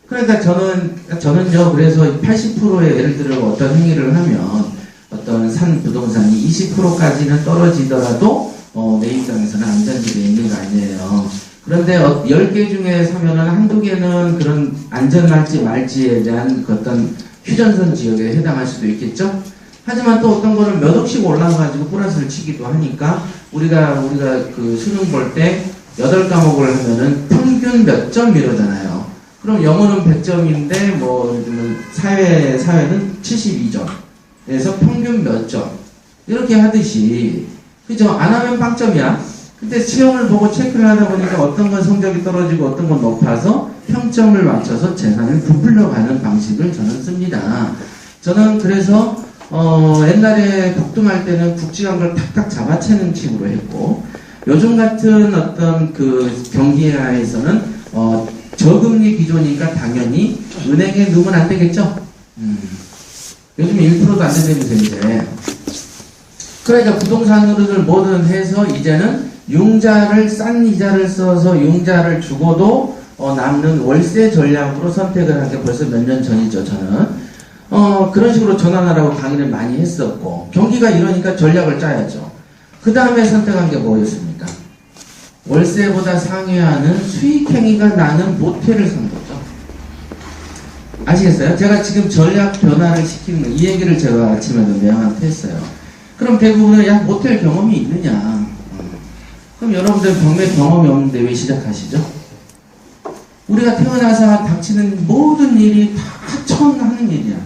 그러니까 저는요, 그래서 80%의 예를 들어 어떤 행위를 하면 어떤 산 부동산이 20%까지는 떨어지더라도 내 입장에서는 안전지대에 있는 거 아니에요. 그런데 10개 중에 사면은 한두 개는 그런 안전할지 말지에 대한 그 어떤 휴전선 지역에 해당할 수도 있겠죠? 하지만 또 어떤 거는 몇 억씩 올라가가지고 플러스를 치기도 하니까 우리가 그 수능 볼 때 8과목을 하면은 평균 몇 점 이러잖아요. 그럼 영어는 100점인데 뭐 요즘은 사회는 72점. 그래서 평균 몇 점. 이렇게 하듯이 그죠? 안 하면 빵점이야. 근데 시험을 보고 체크를 하다 보니까 어떤 건 성적이 떨어지고 어떤 건 높아서 평점을 맞춰서 재산을 부풀려가는 방식을 저는 씁니다. 저는 그래서 옛날에 국등할 때는 국지한 걸 탁탁 잡아채는 식으로 했고 요즘 같은 어떤 그 경기에서는 저금리 기조니까 당연히 은행에 넣으면 안 되겠죠? 요즘 1%도 안 된다면서 이제. 그러니까 부동산으로들 뭐든 해서 이제는 융자를 싼 이자를 써서 융자를 주고도 남는 월세 전략으로 선택을 한 게 벌써 몇 년 전이죠. 저는 그런 식으로 전환하라고 강의를 많이 했었고 경기가 이러니까 전략을 짜야죠. 그 다음에 선택한 게 뭐였습니까? 월세보다 상회하는 수익행위가 나는 모텔을 산 거죠. 아시겠어요? 제가 지금 전략 변화를 시키는 거, 이 얘기를 제가 아침에도 매형한테 했어요. 그럼 대부분은 야 모텔 경험이 있느냐? 그럼 여러분들 경매 경험이 없는데 왜 시작하시죠? 우리가 태어나서 닥치는 모든 일이 다 처음 하는 일이야.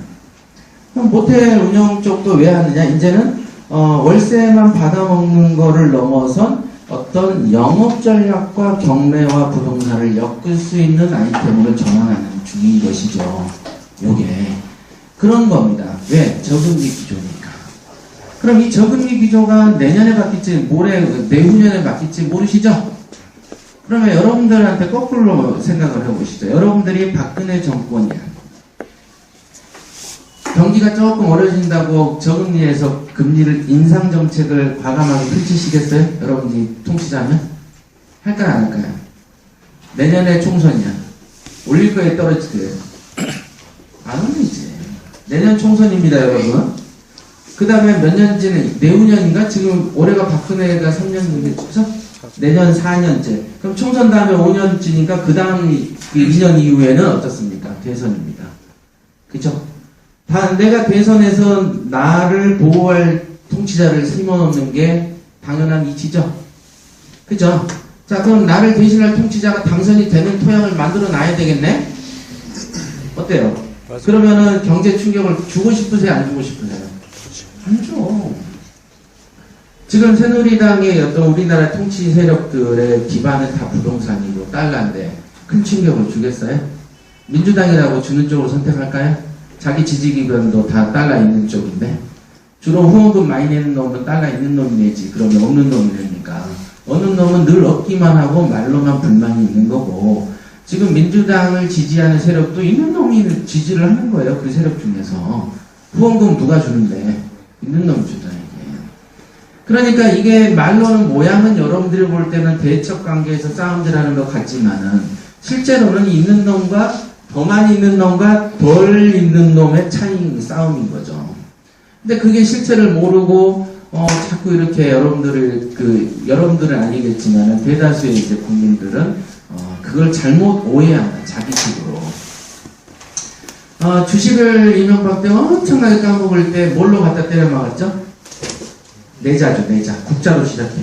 그럼 모텔 운영 쪽도 왜 하느냐? 이제는 월세만 받아먹는 거를 넘어선 어떤 영업 전략과 경매와 부동산을 엮을 수 있는 아이템으로 전환하는 중인 것이죠. 요게 그런 겁니다. 왜? 저금리 기조니까. 그럼 이 저금리 기조가 내년에 바뀔지 내후년에 바뀔지 모르시죠? 그러면 여러분들한테 거꾸로 생각을 해보시죠. 여러분들이 박근혜 정권이야. 경기가 조금 어려진다고 저금리에서 금리를 인상 정책을 과감하게 펼치시겠어요? 여러분이 통치자면? 할까요? 안 할까요? 내년에 총선이야. 올릴 거에 떨어질 거예요. 안 올리지. 내년 총선입니다, 여러분. 그 다음에 몇 년째는 내후년인가? 지금 올해가 박근혜가 3년인데, 그죠? 내년 4년째. 그럼 총선 다음에 5년째니까 그 다음 2년 이후에는 어떻습니까? 대선입니다. 그죠? 내가 대선에서 나를 보호할 통치자를 심어놓는 게 당연한 이치죠? 그죠? 자, 그럼 나를 대신할 통치자가 당선이 되는 토양을 만들어 놔야 되겠네? 어때요? 맞아. 그러면은 경제 충격을 주고 싶으세요? 안 주고 싶으세요? 안 줘. 지금 새누리당의 어떤 우리나라 통치 세력들의 기반은 다 부동산이고 달러인데 큰 충격을 주겠어요? 민주당이라고 주는 쪽으로 선택할까요? 자기 지지기관도 다 달러 있는 쪽인데 주로 후원금 많이 내는 놈은 달러 있는 놈이 내지 그러면 없는 놈이 냅니까? 어느 놈은 늘 얻기만 하고 말로만 불만이 있는 거고 지금 민주당을 지지하는 세력도 있는 놈이 지지를 하는 거예요. 그 세력 중에서 후원금 누가 주는데 있는 놈이 주잖아요. 그러니까 이게 말로는 모양은 여러분들이 볼 때는 대척 관계에서 싸움질하는 것 같지만은 실제로는 있는 놈과 더 많이 있는 놈과 덜 있는 놈의 차이 싸움인 거죠. 근데 그게 실체를 모르고 자꾸 이렇게 여러분들은 아니겠지만은 대다수의 이제 국민들은 그걸 잘못 오해한다. 자기식으로. 주식을 이명박 때 엄청나게 까먹을 때 뭘로 갖다 때려 막았죠? 내자죠, 내자. 국자로 시작해.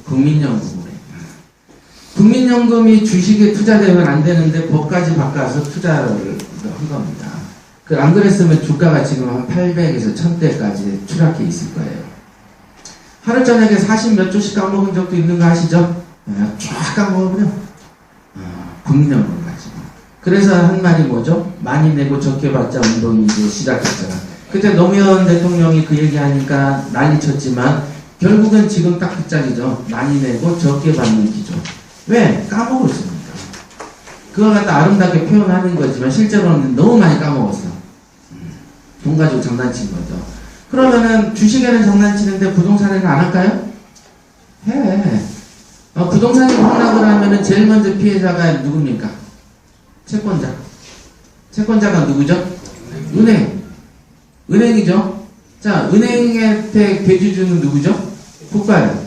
국민연금으로. 국민연금이 주식에 투자되면 안 되는데 법까지 바꿔서 투자를 한 겁니다. 안 그랬으면 주가가 지금 한 800에서 1000대까지 추락해 있을 거예요. 하루 저녁에 40몇 조씩 까먹은 적도 있는 거 아시죠? 쫙 까먹으면 국민연금 가지고. 그래서 한 말이 뭐죠? 많이 내고 적게 받자 운동이 이제 시작했잖아. 그때 노무현 대통령이 그 얘기하니까 난리 쳤지만 결국은 지금 딱 그 짝이죠. 많이 내고 적게 받는 기조. 왜? 까먹었으니까. 그걸 갖다 아름답게 표현하는 거지만 실제로는 너무 많이 까먹었어. 돈 가지고 장난친 거죠. 그러면은 주식에는 장난치는데 부동산에는 안 할까요? 해. 부동산이 폭락을 하면은 제일 먼저 피해자가 누굽니까? 채권자. 채권자가 누구죠? 은행이죠. 자, 은행한테 대주주는 누구죠? 국가예요.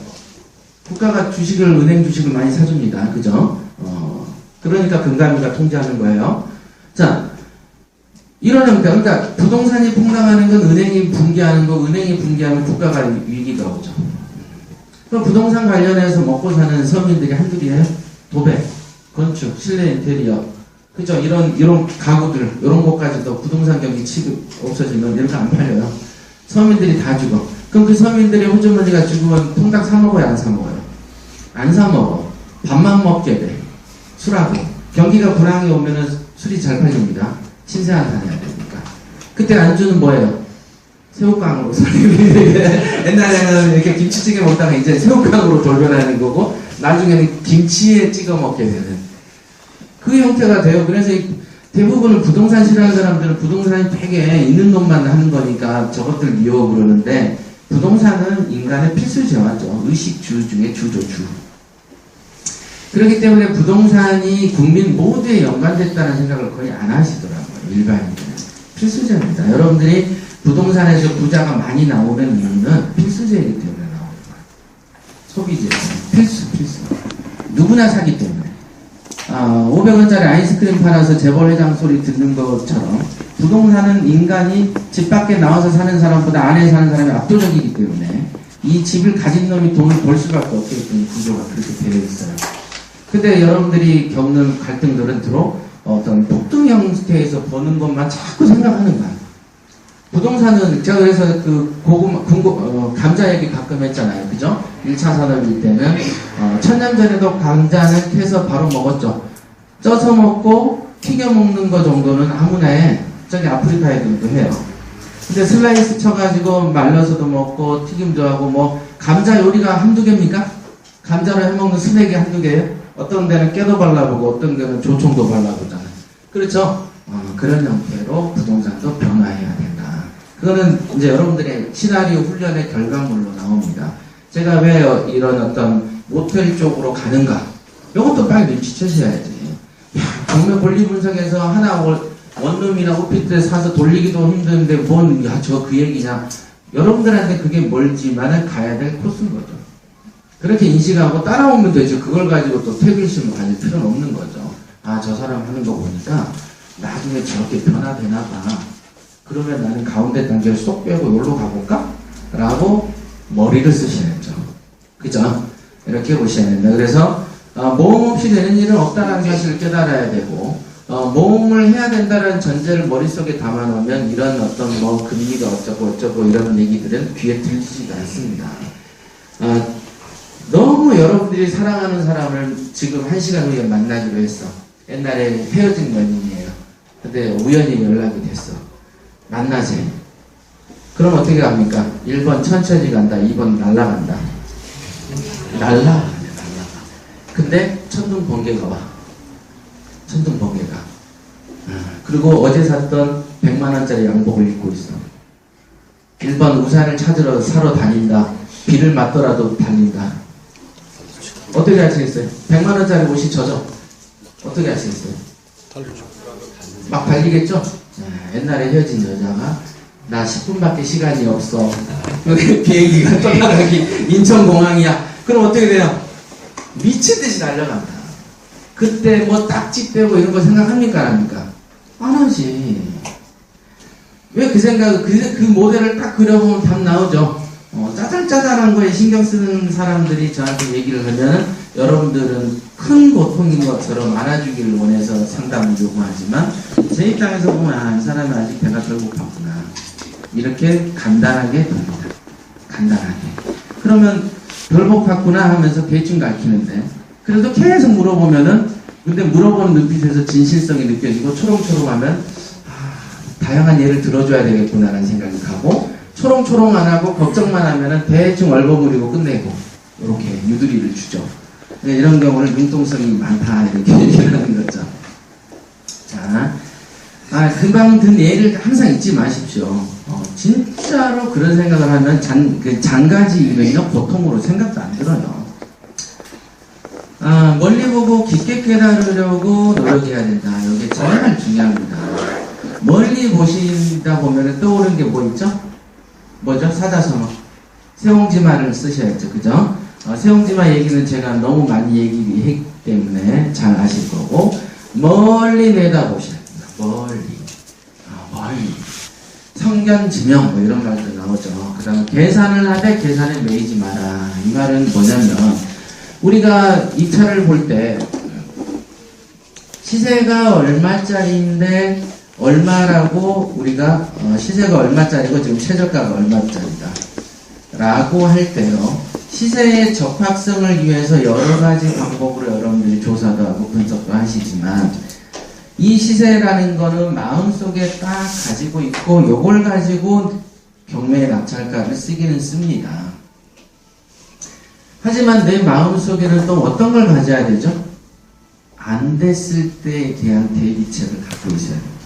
국가가 은행 주식을 많이 사줍니다. 그죠? 그러니까 금감위가 통제하는 거예요. 자, 그러니까 부동산이 폭락하는 건 은행이 붕괴하는 거, 은행이 붕괴하면 국가가 위기가 오죠. 그럼 부동산 관련해서 먹고 사는 서민들이 한둘이에요? 도배, 건축, 실내 인테리어, 그죠? 이런 가구들, 이런 것까지도 부동산 경기 취급 없어지면 이렇게 안 팔려요. 서민들이 다 죽어. 그럼 그 서민들이 호주머니가 죽으면 통닭 사 먹어요? 안 사 먹어요? 안 사 먹어. 밥만 먹게 돼. 술하고. 경기가 불황이 오면은 술이 잘 팔립니다. 신세한 다녀야 되니까. 그때 안주는 뭐예요? 새우깡으로. 옛날에는 이렇게 김치찌개 먹다가 이제 새우깡으로 돌변하는 거고, 나중에는 김치에 찍어 먹게 되는. 그 형태가 돼요. 그래서 대부분은 부동산 싫어하는 사람들은 부동산이 되게 있는 놈만 하는 거니까 저것들 미워 그러는데, 부동산은 인간의 필수 재화죠. 의식주 중에 주죠, 주. 그렇기 때문에 부동산이 국민 모두에 연관됐다는 생각을 거의 안 하시더라고요. 일반인들은. 필수재입니다. 여러분들이 부동산에서 부자가 많이 나오는 이유는 필수재이기 때문에 나오는 거예요. 소비재. 필수. 누구나 사기 때문에. 500원짜리 아이스크림 팔아서 재벌 회장 소리 듣는 것처럼 부동산은 인간이 집 밖에 나와서 사는 사람보다 안에 사는 사람이 압도적이기 때문에 이 집을 가진 놈이 돈을 벌 수밖에 없게 된 구조가 그렇게 되어 있어요. 근데 여러분들이 겪는 갈등들은 주로 어떤 폭등 형태에서 버는 것만 자꾸 생각하는 거야. 부동산은 제가 그래서 감자 얘기 가끔 했잖아요. 그죠? 1차 산업일 때는 1000년 전에도 감자는 캐서 바로 먹었죠. 쪄서 먹고 튀겨 먹는 거 정도는 아무나 해. 저기 아프리카 애들도 해요. 근데 슬라이스 쳐가지고 말려서도 먹고 튀김도 하고 뭐 감자 요리가 한두 개입니까? 감자로 해먹는 스낵이 한두 개예요? 어떤 데는 깨도 발라보고 어떤 데는 조총도 발라보잖아요. 그렇죠? 그런 형태로 부동산도 변화해야 된다. 그거는 이제 여러분들의 시나리오 훈련의 결과물로 나옵니다. 제가 왜 이런 어떤 모텔 쪽으로 가는가? 이것도 빨리 눈치채셔야지. 경매 권리 분석에서 하나 원룸이나 오피스텔 사서 돌리기도 힘든데 저 그 얘기냐? 여러분들한테 그게 멀지만은 가야 될 코스인 거죠. 그렇게 인식하고 따라오면 되죠. 그걸 가지고 또 퇴근심을 가질 필요는 없는 거죠. 저 사람 하는 거 보니까 나중에 저렇게 변화되나 봐. 그러면 나는 가운데 단계를 쏙 빼고 여기로 가볼까? 라고 머리를 쓰셔야죠. 그죠? 이렇게 보셔야 된다. 그래서 모험 없이 되는 일은 없다는 사실을 깨달아야 되고 모험을 해야 된다는 전제를 머릿속에 담아놓으면 이런 어떤 금리가 어쩌고 이런 얘기들은 귀에 들리지가 않습니다. 너무 여러분들이 사랑하는 사람을 지금 1시간 후에 만나기로 했어. 옛날에 헤어진 연인이에요. 근데 우연히 연락이 됐어. 만나세요. 그럼 어떻게 합니까? 1번 천천히 간다, 2번 날아간다. 날아가. 근데 천둥 번개가 와. 천둥 번개가. 그리고 어제 샀던 100만원짜리 양복을 입고 있어. 1번 우산을 사러 다닌다. 비를 맞더라도 달린다. 어떻게 하시겠어요? 100만 원짜리 옷이 젖어. 어떻게 하시겠어요? 막 달리겠죠? 옛날에 헤어진 여자가 나 10분밖에 시간이 없어. 비행기가 떠나가기 인천공항이야. 그럼 어떻게 돼요? 미친 듯이 달려간다. 그때 뭐 딱지 빼고 이런 거 생각합니까? 안 합니까? 안 하지. 왜 그 생각, 그 모델을 딱 그려보면 답 나오죠. 짜잘짜잘한 거에 신경 쓰는 사람들이 저한테 얘기를 하면 여러분들은 큰 고통인 것처럼 알아주기를 원해서 상담을 요구하지만 제 입장에서 보면 이 사람이 아직 배가 덜 고팠구나. 이렇게 간단하게 됩니다. 간단하게. 그러면 덜 고팠구나 하면서 대충 가르치는데 그래도 계속 물어보면은 근데 물어보는 눈빛에서 진실성이 느껴지고 초롱초롱하면 다양한 예를 들어줘야 되겠구나라는 생각이 가고 초롱초롱 안 하고 걱정만 하면은 대충 얼버무리고 끝내고 이렇게 유두리를 주죠. 이런 경우를 융통성이 많다 이렇게 얘기하는 거죠. 자, 금방 든 예를 항상 잊지 마십시오. 진짜로 그런 생각을 하면 장가지 일은요 보통으로 생각도 안 들어요. 멀리 보고 깊게 깨달으려고 노력해야 된다. 이게 정말 중요합니다. 멀리 보시다 보면 떠오르는 게 뭐 있죠? 뭐죠? 사자성어. 세옹지마를 쓰셔야죠. 그죠? 세옹지마 얘기는 제가 너무 많이 얘기했기 때문에 잘 아실 거고, 멀리 내다보셔야 됩니다. 멀리. 성견지명, 뭐 이런 말도 나오죠. 그 다음에 계산을 하되 계산에 매이지 마라. 이 말은 뭐냐면, 우리가 이 차를 볼 때, 시세가 얼마짜리인데, 얼마라고 우리가 시세가 얼마짜리고 지금 최저가가 얼마짜리다 라고 할 때요 시세의 적합성을 위해서 여러 가지 방법으로 여러분들이 조사도 하고 분석도 하시지만 이 시세라는 거는 마음속에 딱 가지고 있고 요걸 가지고 경매의 낙찰가를 쓰기는 씁니다. 하지만 내 마음속에는 또 어떤 걸 가져야 되죠? 안 됐을 때에 대한 대비책을 갖고 있어야 됩니다.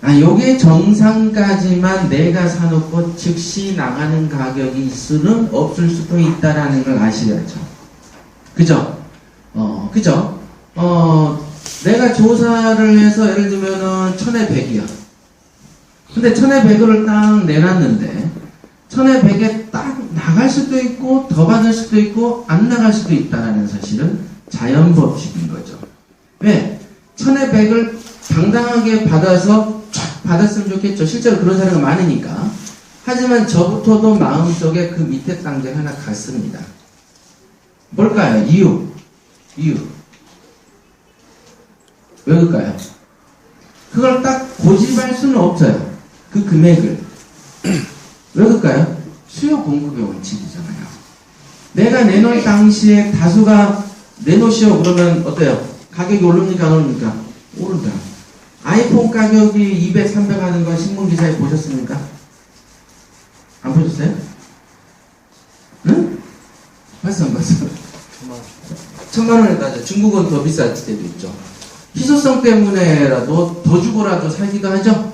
요게 정상까지만 내가 사놓고 즉시 나가는 가격이 있을 없을 수도 있다라는 걸 아셔야죠. 그죠? 그죠? 내가 조사를 해서 예를 들면은 1,100이야. 근데 1,100을 딱 내놨는데 1,100에 딱 나갈 수도 있고 더 받을 수도 있고 안 나갈 수도 있다라는 사실은 자연법칙인 거죠. 왜? 1,100을 당당하게 받아서 쫙 받았으면 좋겠죠. 실제로 그런 사람이 많으니까. 하지만 저부터도 마음속에 그 밑에 단계 하나 갔습니다. 뭘까요? 이유. 왜 그럴까요? 그걸 딱 고집할 수는 없어요. 그 금액을. 왜 그럴까요? 수요 공급의 원칙이잖아요. 내가 내놓을 당시에 다수가 내놓으시오 그러면 어때요? 가격이 오릅니까 안 오릅니까? 오른다. 아이폰 가격이 200, 300 하는 거 신문기사에 보셨습니까? 안 보셨어요? 응? 봤어 안 봤어? 1,000만 원에 따져. 중국은 더 비쌀 때도 있죠. 희소성 때문에라도 더 주고라도 사기도 하죠.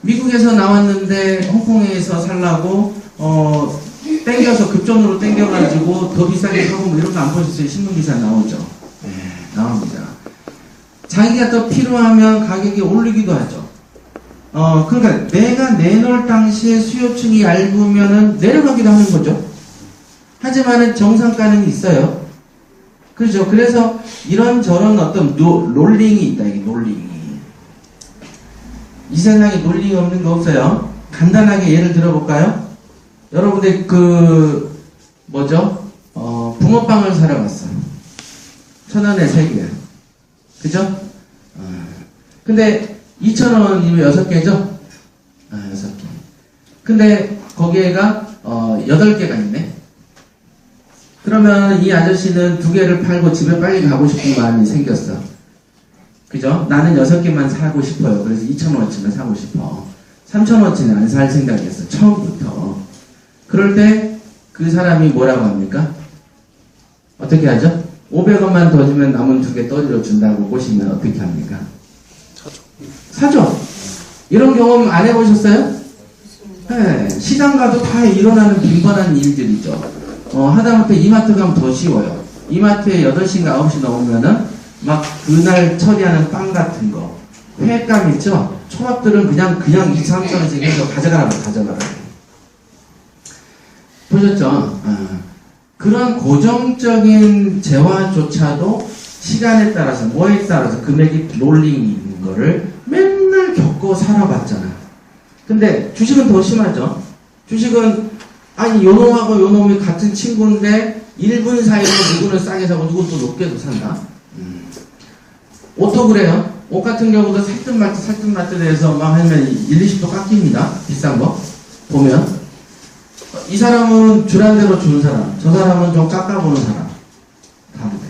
미국에서 나왔는데 홍콩에서 살라고 땡겨서 급전으로 땡겨가지고 더 비싸게 사고 뭐 이런 거 안 보셨어요? 신문기사 나오죠. 네, 나옵니다. 자기가 더 필요하면 가격이 오르기도 하죠. 그러니까 내가 내놓을 당시에 수요층이 얇으면은 내려가기도 하는 거죠. 하지만은 정상가는 있어요. 그렇죠. 그래서 이런저런 어떤 롤링이 있다. 이게 롤링이. 이 세상에 롤링이 없는 거 없어요. 간단하게 예를 들어볼까요? 여러분들 붕어빵을 사러 갔어요. 1,000원에 3개. 그죠? 근데 2,000원이면 6개죠? 6개. 근데 거기에가 8개가 있네. 그러면 이 아저씨는 2개를 팔고 집에 빨리 가고 싶은 마음이 생겼어. 그죠? 나는 6개만 사고 싶어요. 그래서 2,000원어치만 사고 싶어. 3,000원어치는 안 살 생각이었어. 처음부터. 그럴 때 그 사람이 뭐라고 합니까? 어떻게 하죠? 500원만 더 주면 남은 2개 떠들어 준다고 보시면 어떻게 합니까? 사죠. 이런 경험 안 해보셨어요? 네, 시장 가도 다 일어나는 빈번한 일들이죠. 하다못해 이마트 가면 더 쉬워요. 이마트에 8시인가 9시 넘으면은 막 그날 처리하는 빵 같은 거, 회감 있죠? 초밥들은 그냥 2, 3천원씩 해서 가져가라고. 보셨죠? 그런 고정적인 재화조차도 시간에 따라서, 뭐에 따라서 금액이 롤링이 있는 거를 맨날 겪고 살아봤잖아. 근데 주식은 더 심하죠? 주식은, 아니, 요놈하고 요놈이 같은 친구인데, 1분 사이로 누구는 싸게 사고 누구는 또 높게도 산다? 옷도 그래요. 옷 같은 경우도 살뜰말뜻 해서 막 하면 20도 깎입니다. 비싼 거. 보면. 이 사람은 주란 대로 주는 사람, 저 사람은 좀 깎아보는 사람. 다르대.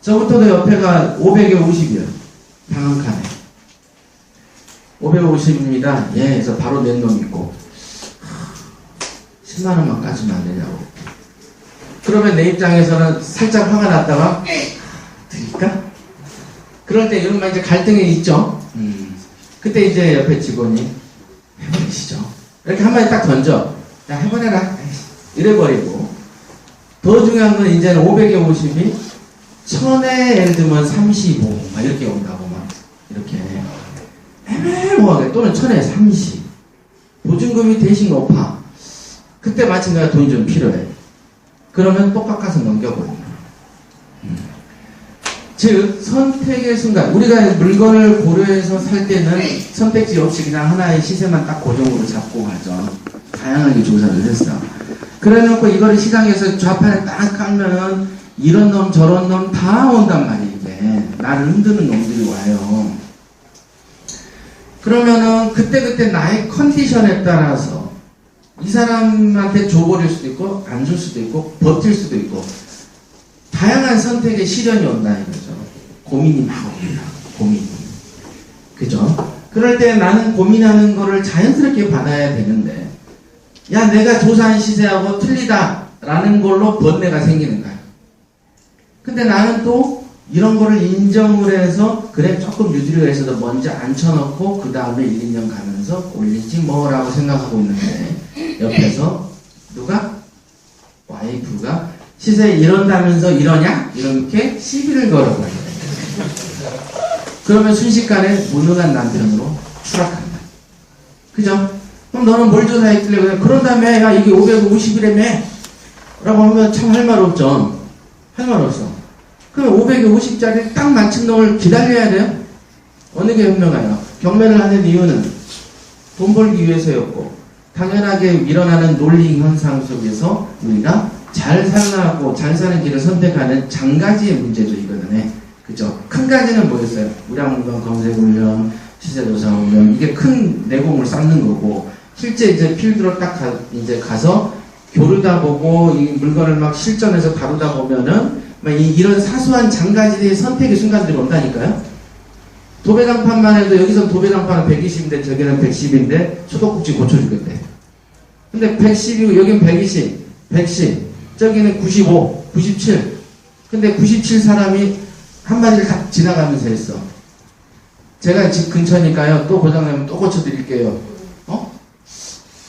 저부터도 옆에가 500에 50이에요. 방한칸에. 550입니다. 예, 그래서 바로 낸 놈 있고. 10만원만 까주면 안 되냐고. 그러면 내 입장에서는 살짝 화가 났다가, 드릴까? 그럴 때 이런 말 이제 갈등이 있죠. 그때 이제 옆에 직원이 해버리시죠. 이렇게 한마디 딱 던져. 야, 해버려라. 이래버리고. 더 중요한 건 이제는 500에 50이 1000에 예를 들면 35. 막 이렇게 온다고 막. 이렇게. 애매모하게. 또는 1000에 30. 보증금이 대신 높아. 그때 마침 내가 돈이 좀 필요해. 그러면 또 깎아서 넘겨버린다. 즉 선택의 순간, 우리가 물건을 고려해서 살 때는 선택지 없이 그냥 하나의 시세만 딱 고정으로 잡고 가죠. 다양하게 조사를 했어. 그래놓고 이거를 시장에서 좌판에 딱 깔면은 이런 놈 저런 놈 다 온단 말이에요. 나를 흔드는 놈들이 와요. 그러면은 그때 나의 컨디션에 따라서 이 사람한테 줘버릴 수도 있고 안 줄 수도 있고 버틸 수도 있고 다양한 선택의 시련이 온다 이거죠. 고민이 막 옵니다. 고민이. 그죠? 그럴 때 나는 고민하는 거를 자연스럽게 받아야 되는데 야 내가 조사한 시세하고 틀리다 라는 걸로 번뇌가 생기는 거야. 근데 나는 또 이런 거를 인정을 해서 그래 조금 유지를 해서도 먼저 앉혀놓고 그 다음에 1, 2년 가면서 올리지 뭐라고 생각하고 있는데 옆에서 누가? 와이프가 시세 이런다면서 이러냐? 이렇게 시비를 걸어버려요. 그러면 순식간에 무능한 남편으로 추락한다. 그죠? 그럼 너는 뭘 조사했길래 그래? 그런 다음에 야 이게 550이라며 라고 하면 참 할 말 없죠. 할 말 없어. 그럼 550짜리 딱 맞춘 놈을 기다려야 돼요? 어느 게 현명해요? 경매를 하는 이유는 돈 벌기 위해서였고 당연하게 일어나는 롤링 현상 속에서 우리가 잘 살아나고 잘 사는 길을 선택하는 장가지의 문제죠, 이거는. 그죠? 큰 가지는 뭐였어요? 우량물건 검색 훈련, 시세조사 훈련, 이게 큰 내공을 쌓는 거고, 실제 이제 필드로 딱 이제 가서 교류다 보고, 이 물건을 막 실전에서 다루다 보면은, 막 이런 사소한 장가지의 선택의 순간들이 온다니까요? 도배장판만 해도 여기서 도배장판은 120인데 저기는 110인데 수도꼭지 고쳐주겠대. 근데 110이고 여긴 120, 110, 저기는 95, 97. 근데 97 사람이 한마디를 딱 지나가면서 했어. 제가 집 근처니까요. 또 고장나면 또 고쳐드릴게요.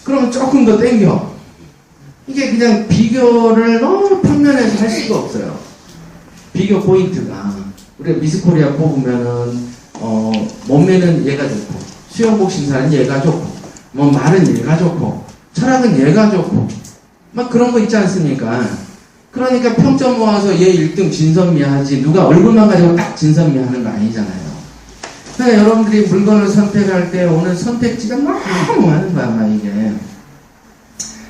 그러면 조금 더 땡겨. 이게 그냥 비교를 너무 평면에서 할 수가 없어요. 비교 포인트가. 우리가 미스코리아 뽑으면은, 몸매는 얘가 좋고, 수영복 신사는 얘가 좋고, 뭐 말은 얘가 좋고, 철학은 얘가 좋고, 막 그런 거 있지 않습니까? 그러니까 평점 모아서 얘 1등 진선미 하지, 누가 얼굴만 가지고 딱 진선미 하는 거 아니잖아요. 그러니까 여러분들이 물건을 선택할 때 오늘 선택지가 너무 많은 거야, 막 이게.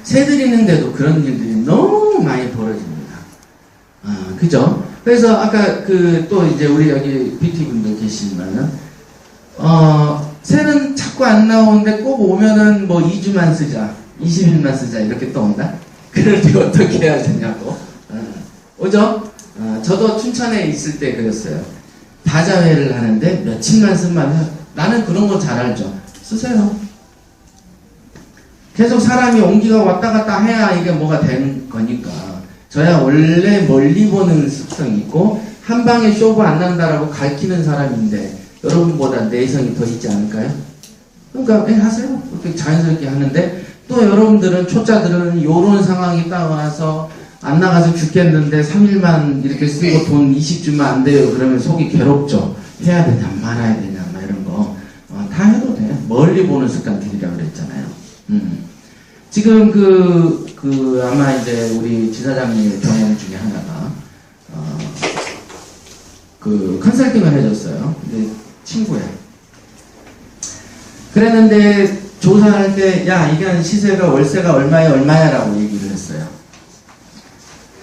새들이는데도 그런 일들이 너무 많이 벌어집니다. 그죠? 그래서 아까 또 이제 우리 여기 BT분도 계시지만은, 새는 자꾸 안 나오는데 꼭 오면은 뭐 2주만 쓰자, 20일만 쓰자, 이렇게 또 온다? 그럴 때 어떻게 해야 되냐고. 오죠? 저도 춘천에 있을 때 그랬어요. 다자회를 하는데 며칠만 쓰면 나는 그런 거 잘 알죠. 쓰세요. 계속 사람이 온기가 왔다 갔다 해야 이게 뭐가 되는 거니까. 저야 원래 멀리 보는 습성이 있고 한 방에 쇼부 안 난다라고 가르치는 사람인데 여러분보다 내성이 더 있지 않을까요? 그러니까 하세요. 그렇게 자연스럽게 하는데 또 여러분들은 초짜들은 요런 상황이 딱 와서 안 나가서 죽겠는데 3일만 이렇게 쓰고 돈 20 주면 안 돼요. 그러면 속이 괴롭죠. 해야 되냐 말아야 되냐 막 이런 거 다 해도 돼. 멀리 보는 습관들이라고 그랬잖아요. 지금 아마 이제 우리 지사장님의 경험 중에 하나가 컨설팅을 해줬어요. 근데 친구야. 그랬는데 조사할 때 야 이게 시세가 월세가 얼마야 라고 얘기를 했어요.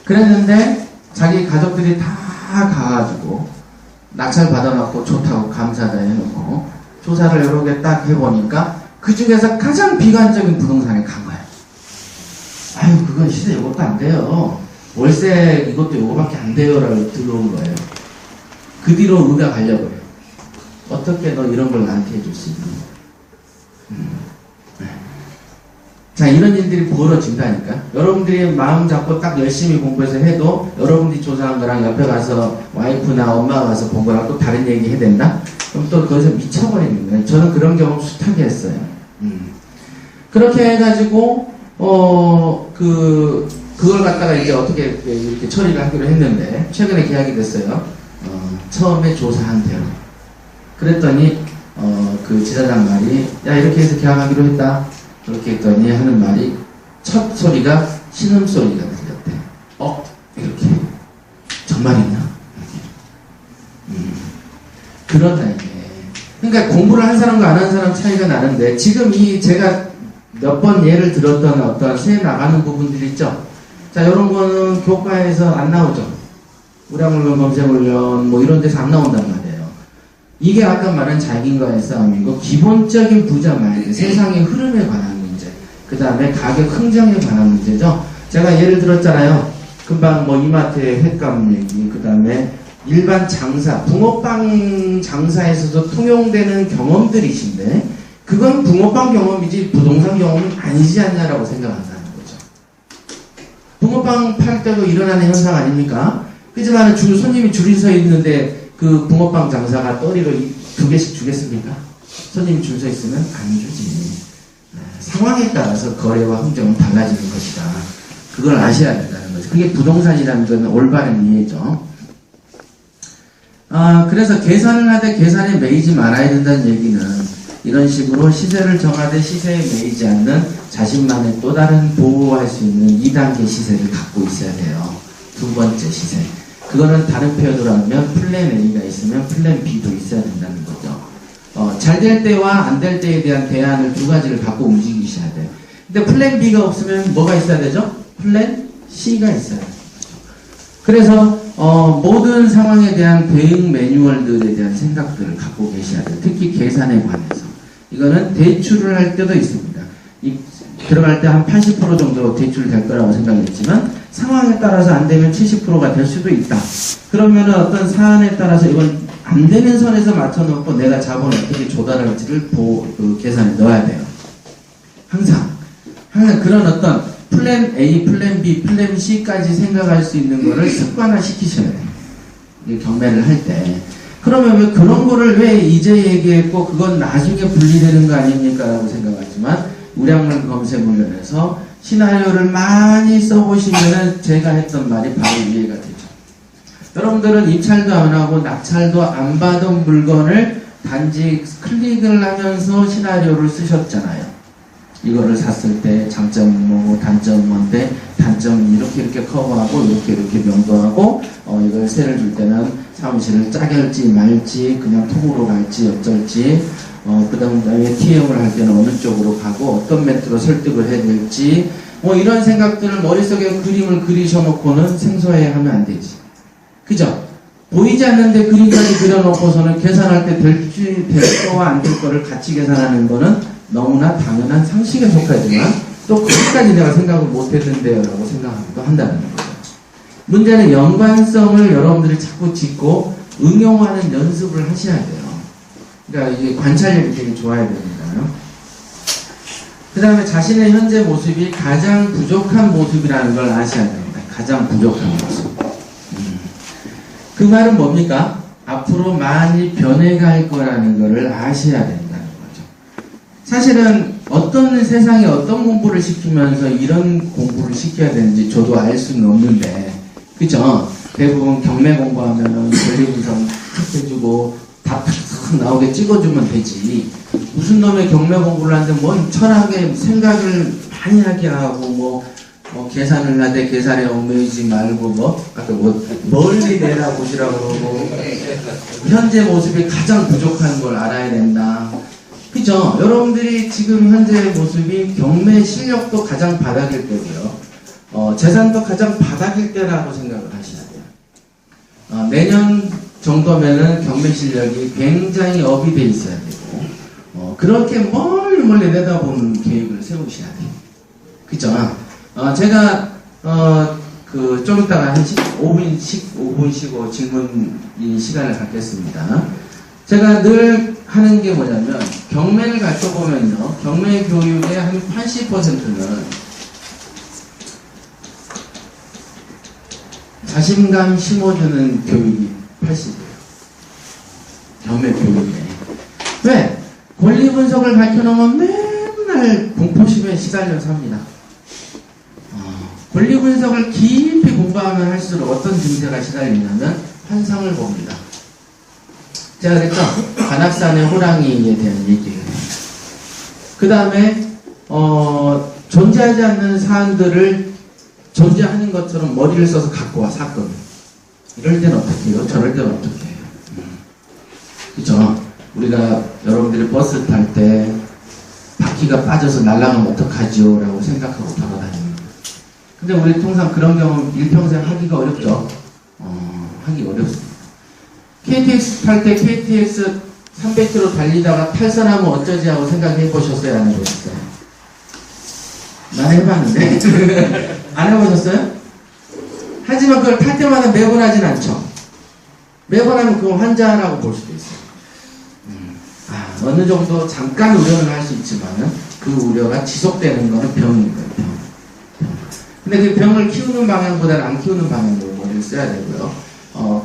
그랬는데 자기 가족들이 다 가가지고 낙찰 받아놓고 좋다고 감사다 해놓고 조사를 여러 개 딱 해보니까 그 중에서 가장 비관적인 부동산에 간 거야. 아유 그건 시세 이것도 안 돼요. 월세 이것도 이거밖에 안 돼요 라고 들어온 거예요. 그 뒤로 의가 갈려버려요. 어떻게 너 이런 걸 나한테 해줄 수 있니? 자 이런 일들이 벌어진다니까. 여러분들이 마음 잡고 딱 열심히 공부해서 해도 여러분들이 조사한 거랑 옆에 가서 와이프나 엄마가 가서 본 거랑 또 다른 얘기 해야 된다? 그럼 또 거기서 미쳐버리는 거예요. 저는 그런 경험 숱하게 했어요. 그렇게 해가지고 그걸 갖다가 이제 어떻게 이렇게 처리를 하기로 했는데 최근에 계약이 됐어요. 처음에 조사한 대로. 그랬더니 그 지사장 말이 야 이렇게 해서 계약하기로 했다. 그렇게 했더니 하는 말이 첫 소리가 신음소리가 들렸대. 이렇게 정말이냐? 그러다 이게. 그러니까 공부를 한 사람과 안 한 사람 차이가 나는데 지금 이 제가 몇 번 예를 들었던 어떤 새 나가는 부분들 있죠. 자 이런 거는 교과에서 안 나오죠. 우량물건 검색훈련 뭐 이런 데서 안 나온단 말이에요. 이게 아까 말한 자기인과의 싸움이고 기본적인 부자 마인드, 세상의 흐름에 관한 문제, 그 다음에 가격 흥정에 관한 문제죠. 제가 예를 들었잖아요. 금방 뭐 이마트의 횟감 얘기, 그 다음에 일반 장사, 붕어빵 장사에서도 통용되는 경험들이신데 그건 붕어빵 경험이지 부동산 경험은 아니지 않냐라고 생각한다는 거죠. 붕어빵 팔 때도 일어나는 현상 아닙니까? 그지만 손님이 줄이 서 있는데 그 붕어빵 장사가 떠리로 2개씩 주겠습니까? 손님이 줄 서 있으면 안 주지. 상황에 따라서 거래와 흥정은 달라지는 것이다. 그걸 아셔야 된다는 거죠. 그게 부동산이라는 건 올바른 이해죠. 그래서 계산을 하되 계산에 매이지 말아야 된다는 얘기는 이런 식으로 시세를 정하되 시세에 매이지 않는 자신만의 또 다른 보호할 수 있는 2단계 시세를 갖고 있어야 돼요. 두 번째 시세. 그거는 다른 표현으로 하면 플랜 A가 있으면 플랜 B도 있어야 된다는 거죠. 잘 될 때와 안 될 때에 대한 대안을 두 가지를 갖고 움직이셔야 돼요. 근데 플랜 B가 없으면 뭐가 있어야 되죠? 플랜 C가 있어야 돼요. 그래서 모든 상황에 대한 대응 매뉴얼들에 대한 생각들을 갖고 계셔야 돼요. 특히 계산에 관해서. 이거는 대출을 할 때도 있습니다. 들어갈 때 한 80% 정도 대출될 거라고 생각했지만 상황에 따라서 안 되면 70%가 될 수도 있다. 그러면은 어떤 사안에 따라서 이건 안 되는 선에서 맞춰놓고 내가 자본을 어떻게 조달할지를 계산에 넣어야 돼요. 항상 그런 어떤 플랜 A, 플랜 B, 플랜 C까지 생각할 수 있는 거를 습관화 시키셔야 돼요. 경매를 할 때. 그러면 왜 그런 거를 왜 이제 얘기했고 그건 나중에 분리되는 거 아닙니까? 라고 생각하지만 우량물 검색훈련에서 시나리오를 많이 써보시면은 제가 했던 말이 바로 이해가 되죠. 여러분들은 입찰도 안 하고 낙찰도 안 받은 물건을 단지 클릭을 하면서 시나리오를 쓰셨잖아요. 이거를 샀을 때 장점은 뭐고 단점은 뭔데 단점은 이렇게 커버하고 이렇게 명도하고 이걸 세를 줄 때는 사무실을 짜게 할지 말지 그냥 통으로 갈지 어쩔지 그 다음에 TM을 할 때는 어느 쪽으로 가고 어떤 멘트로 설득을 해야 될지 뭐 이런 생각들을 머릿속에 그림을 그리셔놓고는 생소해 하면 안 되지. 그죠? 보이지 않는데 그림까지 그려놓고서는 계산할 때 될 거와 안 될 거를 같이 계산하는 거는 너무나 당연한 상식에 속하지만 또 거기까지 내가 생각을 못했는데요 라고 생각하기도 한다는 거죠. 문제는 연관성을 여러분들이 자꾸 짓고 응용하는 연습을 하셔야 돼요. 그러니까 이게 관찰력이 되게 좋아야 됩니다. 그 다음에 자신의 현재 모습이 가장 부족한 모습이라는 걸 아셔야 됩니다. 가장 부족한 모습. 그 말은 뭡니까? 앞으로 많이 변해갈 거라는 것을 아셔야 된다는 거죠. 사실은 어떤 세상에 어떤 공부를 시키면서 이런 공부를 시켜야 되는지 저도 알 수는 없는데, 그죠? 대부분 경매 공부하면은 권리 분석 탁 해주고 답 탁 나오게 찍어주면 되지. 무슨 놈의 경매 공부를 하는데 뭔 철학에 생각을 많이 하게 하고 뭐 계산을 하되 계산에 얽매이지 말고 아까 멀리 내다보시라고 그러고 현재 모습이 가장 부족한 걸 알아야 된다. 그죠? 여러분들이 지금 현재 모습이 경매 실력도 가장 바닥일 때고요. 재산도 가장 바닥일 때라고 생각을 하셔야 돼요. 내년 정도면은 경매 실력이 굉장히 업이 돼 있어야 되고, 그렇게 멀리 내다보는 계획을 세우셔야 돼요. 그죠? 제가, 좀 이따가 한 5분 쉬고 질문 시간을 갖겠습니다. 제가 늘 하는 게 뭐냐면, 경매를 가르쳐보면요, 경매 교육의 한 80%는 자신감 심어주는 교육이 80이에요. 경매 교육에. 왜? 권리 분석을 가르쳐놓으면 맨날 공포심에 시달려 삽니다. 권리 분석을 깊이 공부하면 할수록 어떤 증세가 시달리냐면 환상을 봅니다. 제가 그랬죠? 관악산의 호랑이에 대한 얘기예요. 그 다음에 존재하지 않는 사안들을 존재하는 것처럼 머리를 써서 갖고 와, 사건을. 이럴 때는 어떻게 해요? 저럴 때는 어떻게 해요? 그쵸? 우리가 여러분들이 버스 탈 때 바퀴가 빠져서 날아가면 어떡하지요? 라고 생각하고 돌아다닙니다. 근데 우리 통상 그런 경험 일평생 하기가 어렵죠? 하기 어렵습니다. KTX 탈 때 KTX 300km 달리다가 탈선하면 어쩌지 하고 생각해 보셨어요? 안 해보셨어요? 난 해봤는데. 안 해보셨어요? 하지만 그걸 탈 때마다 매번 하진 않죠. 매번 하면 그건 환자라고 볼 수도 있어요. 어느 정도 잠깐 우려는 할 수 있지만은 그 우려가 지속되는 거는 병인 거예요. 병. 근데 그 병을 키우는 방향보다는 안 키우는 방향으로 머리를 써야 되고요.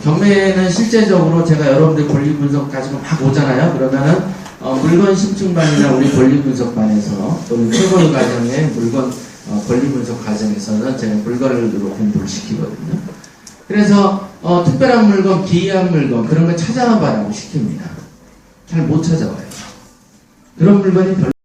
경매는 실제적으로 제가 여러분들 권리 분석 가지고 막 오잖아요. 그러면은 물건 심층반이나 우리 권리 분석반에서 또는 최고위 과정의 물건 권리 분석 과정에서는 제가 물건으로 공부를 시키거든요. 그래서 특별한 물건, 기이한 물건 그런 걸 찾아봐라고 시킵니다. 잘 못 찾아와요. 그런 물건이 별로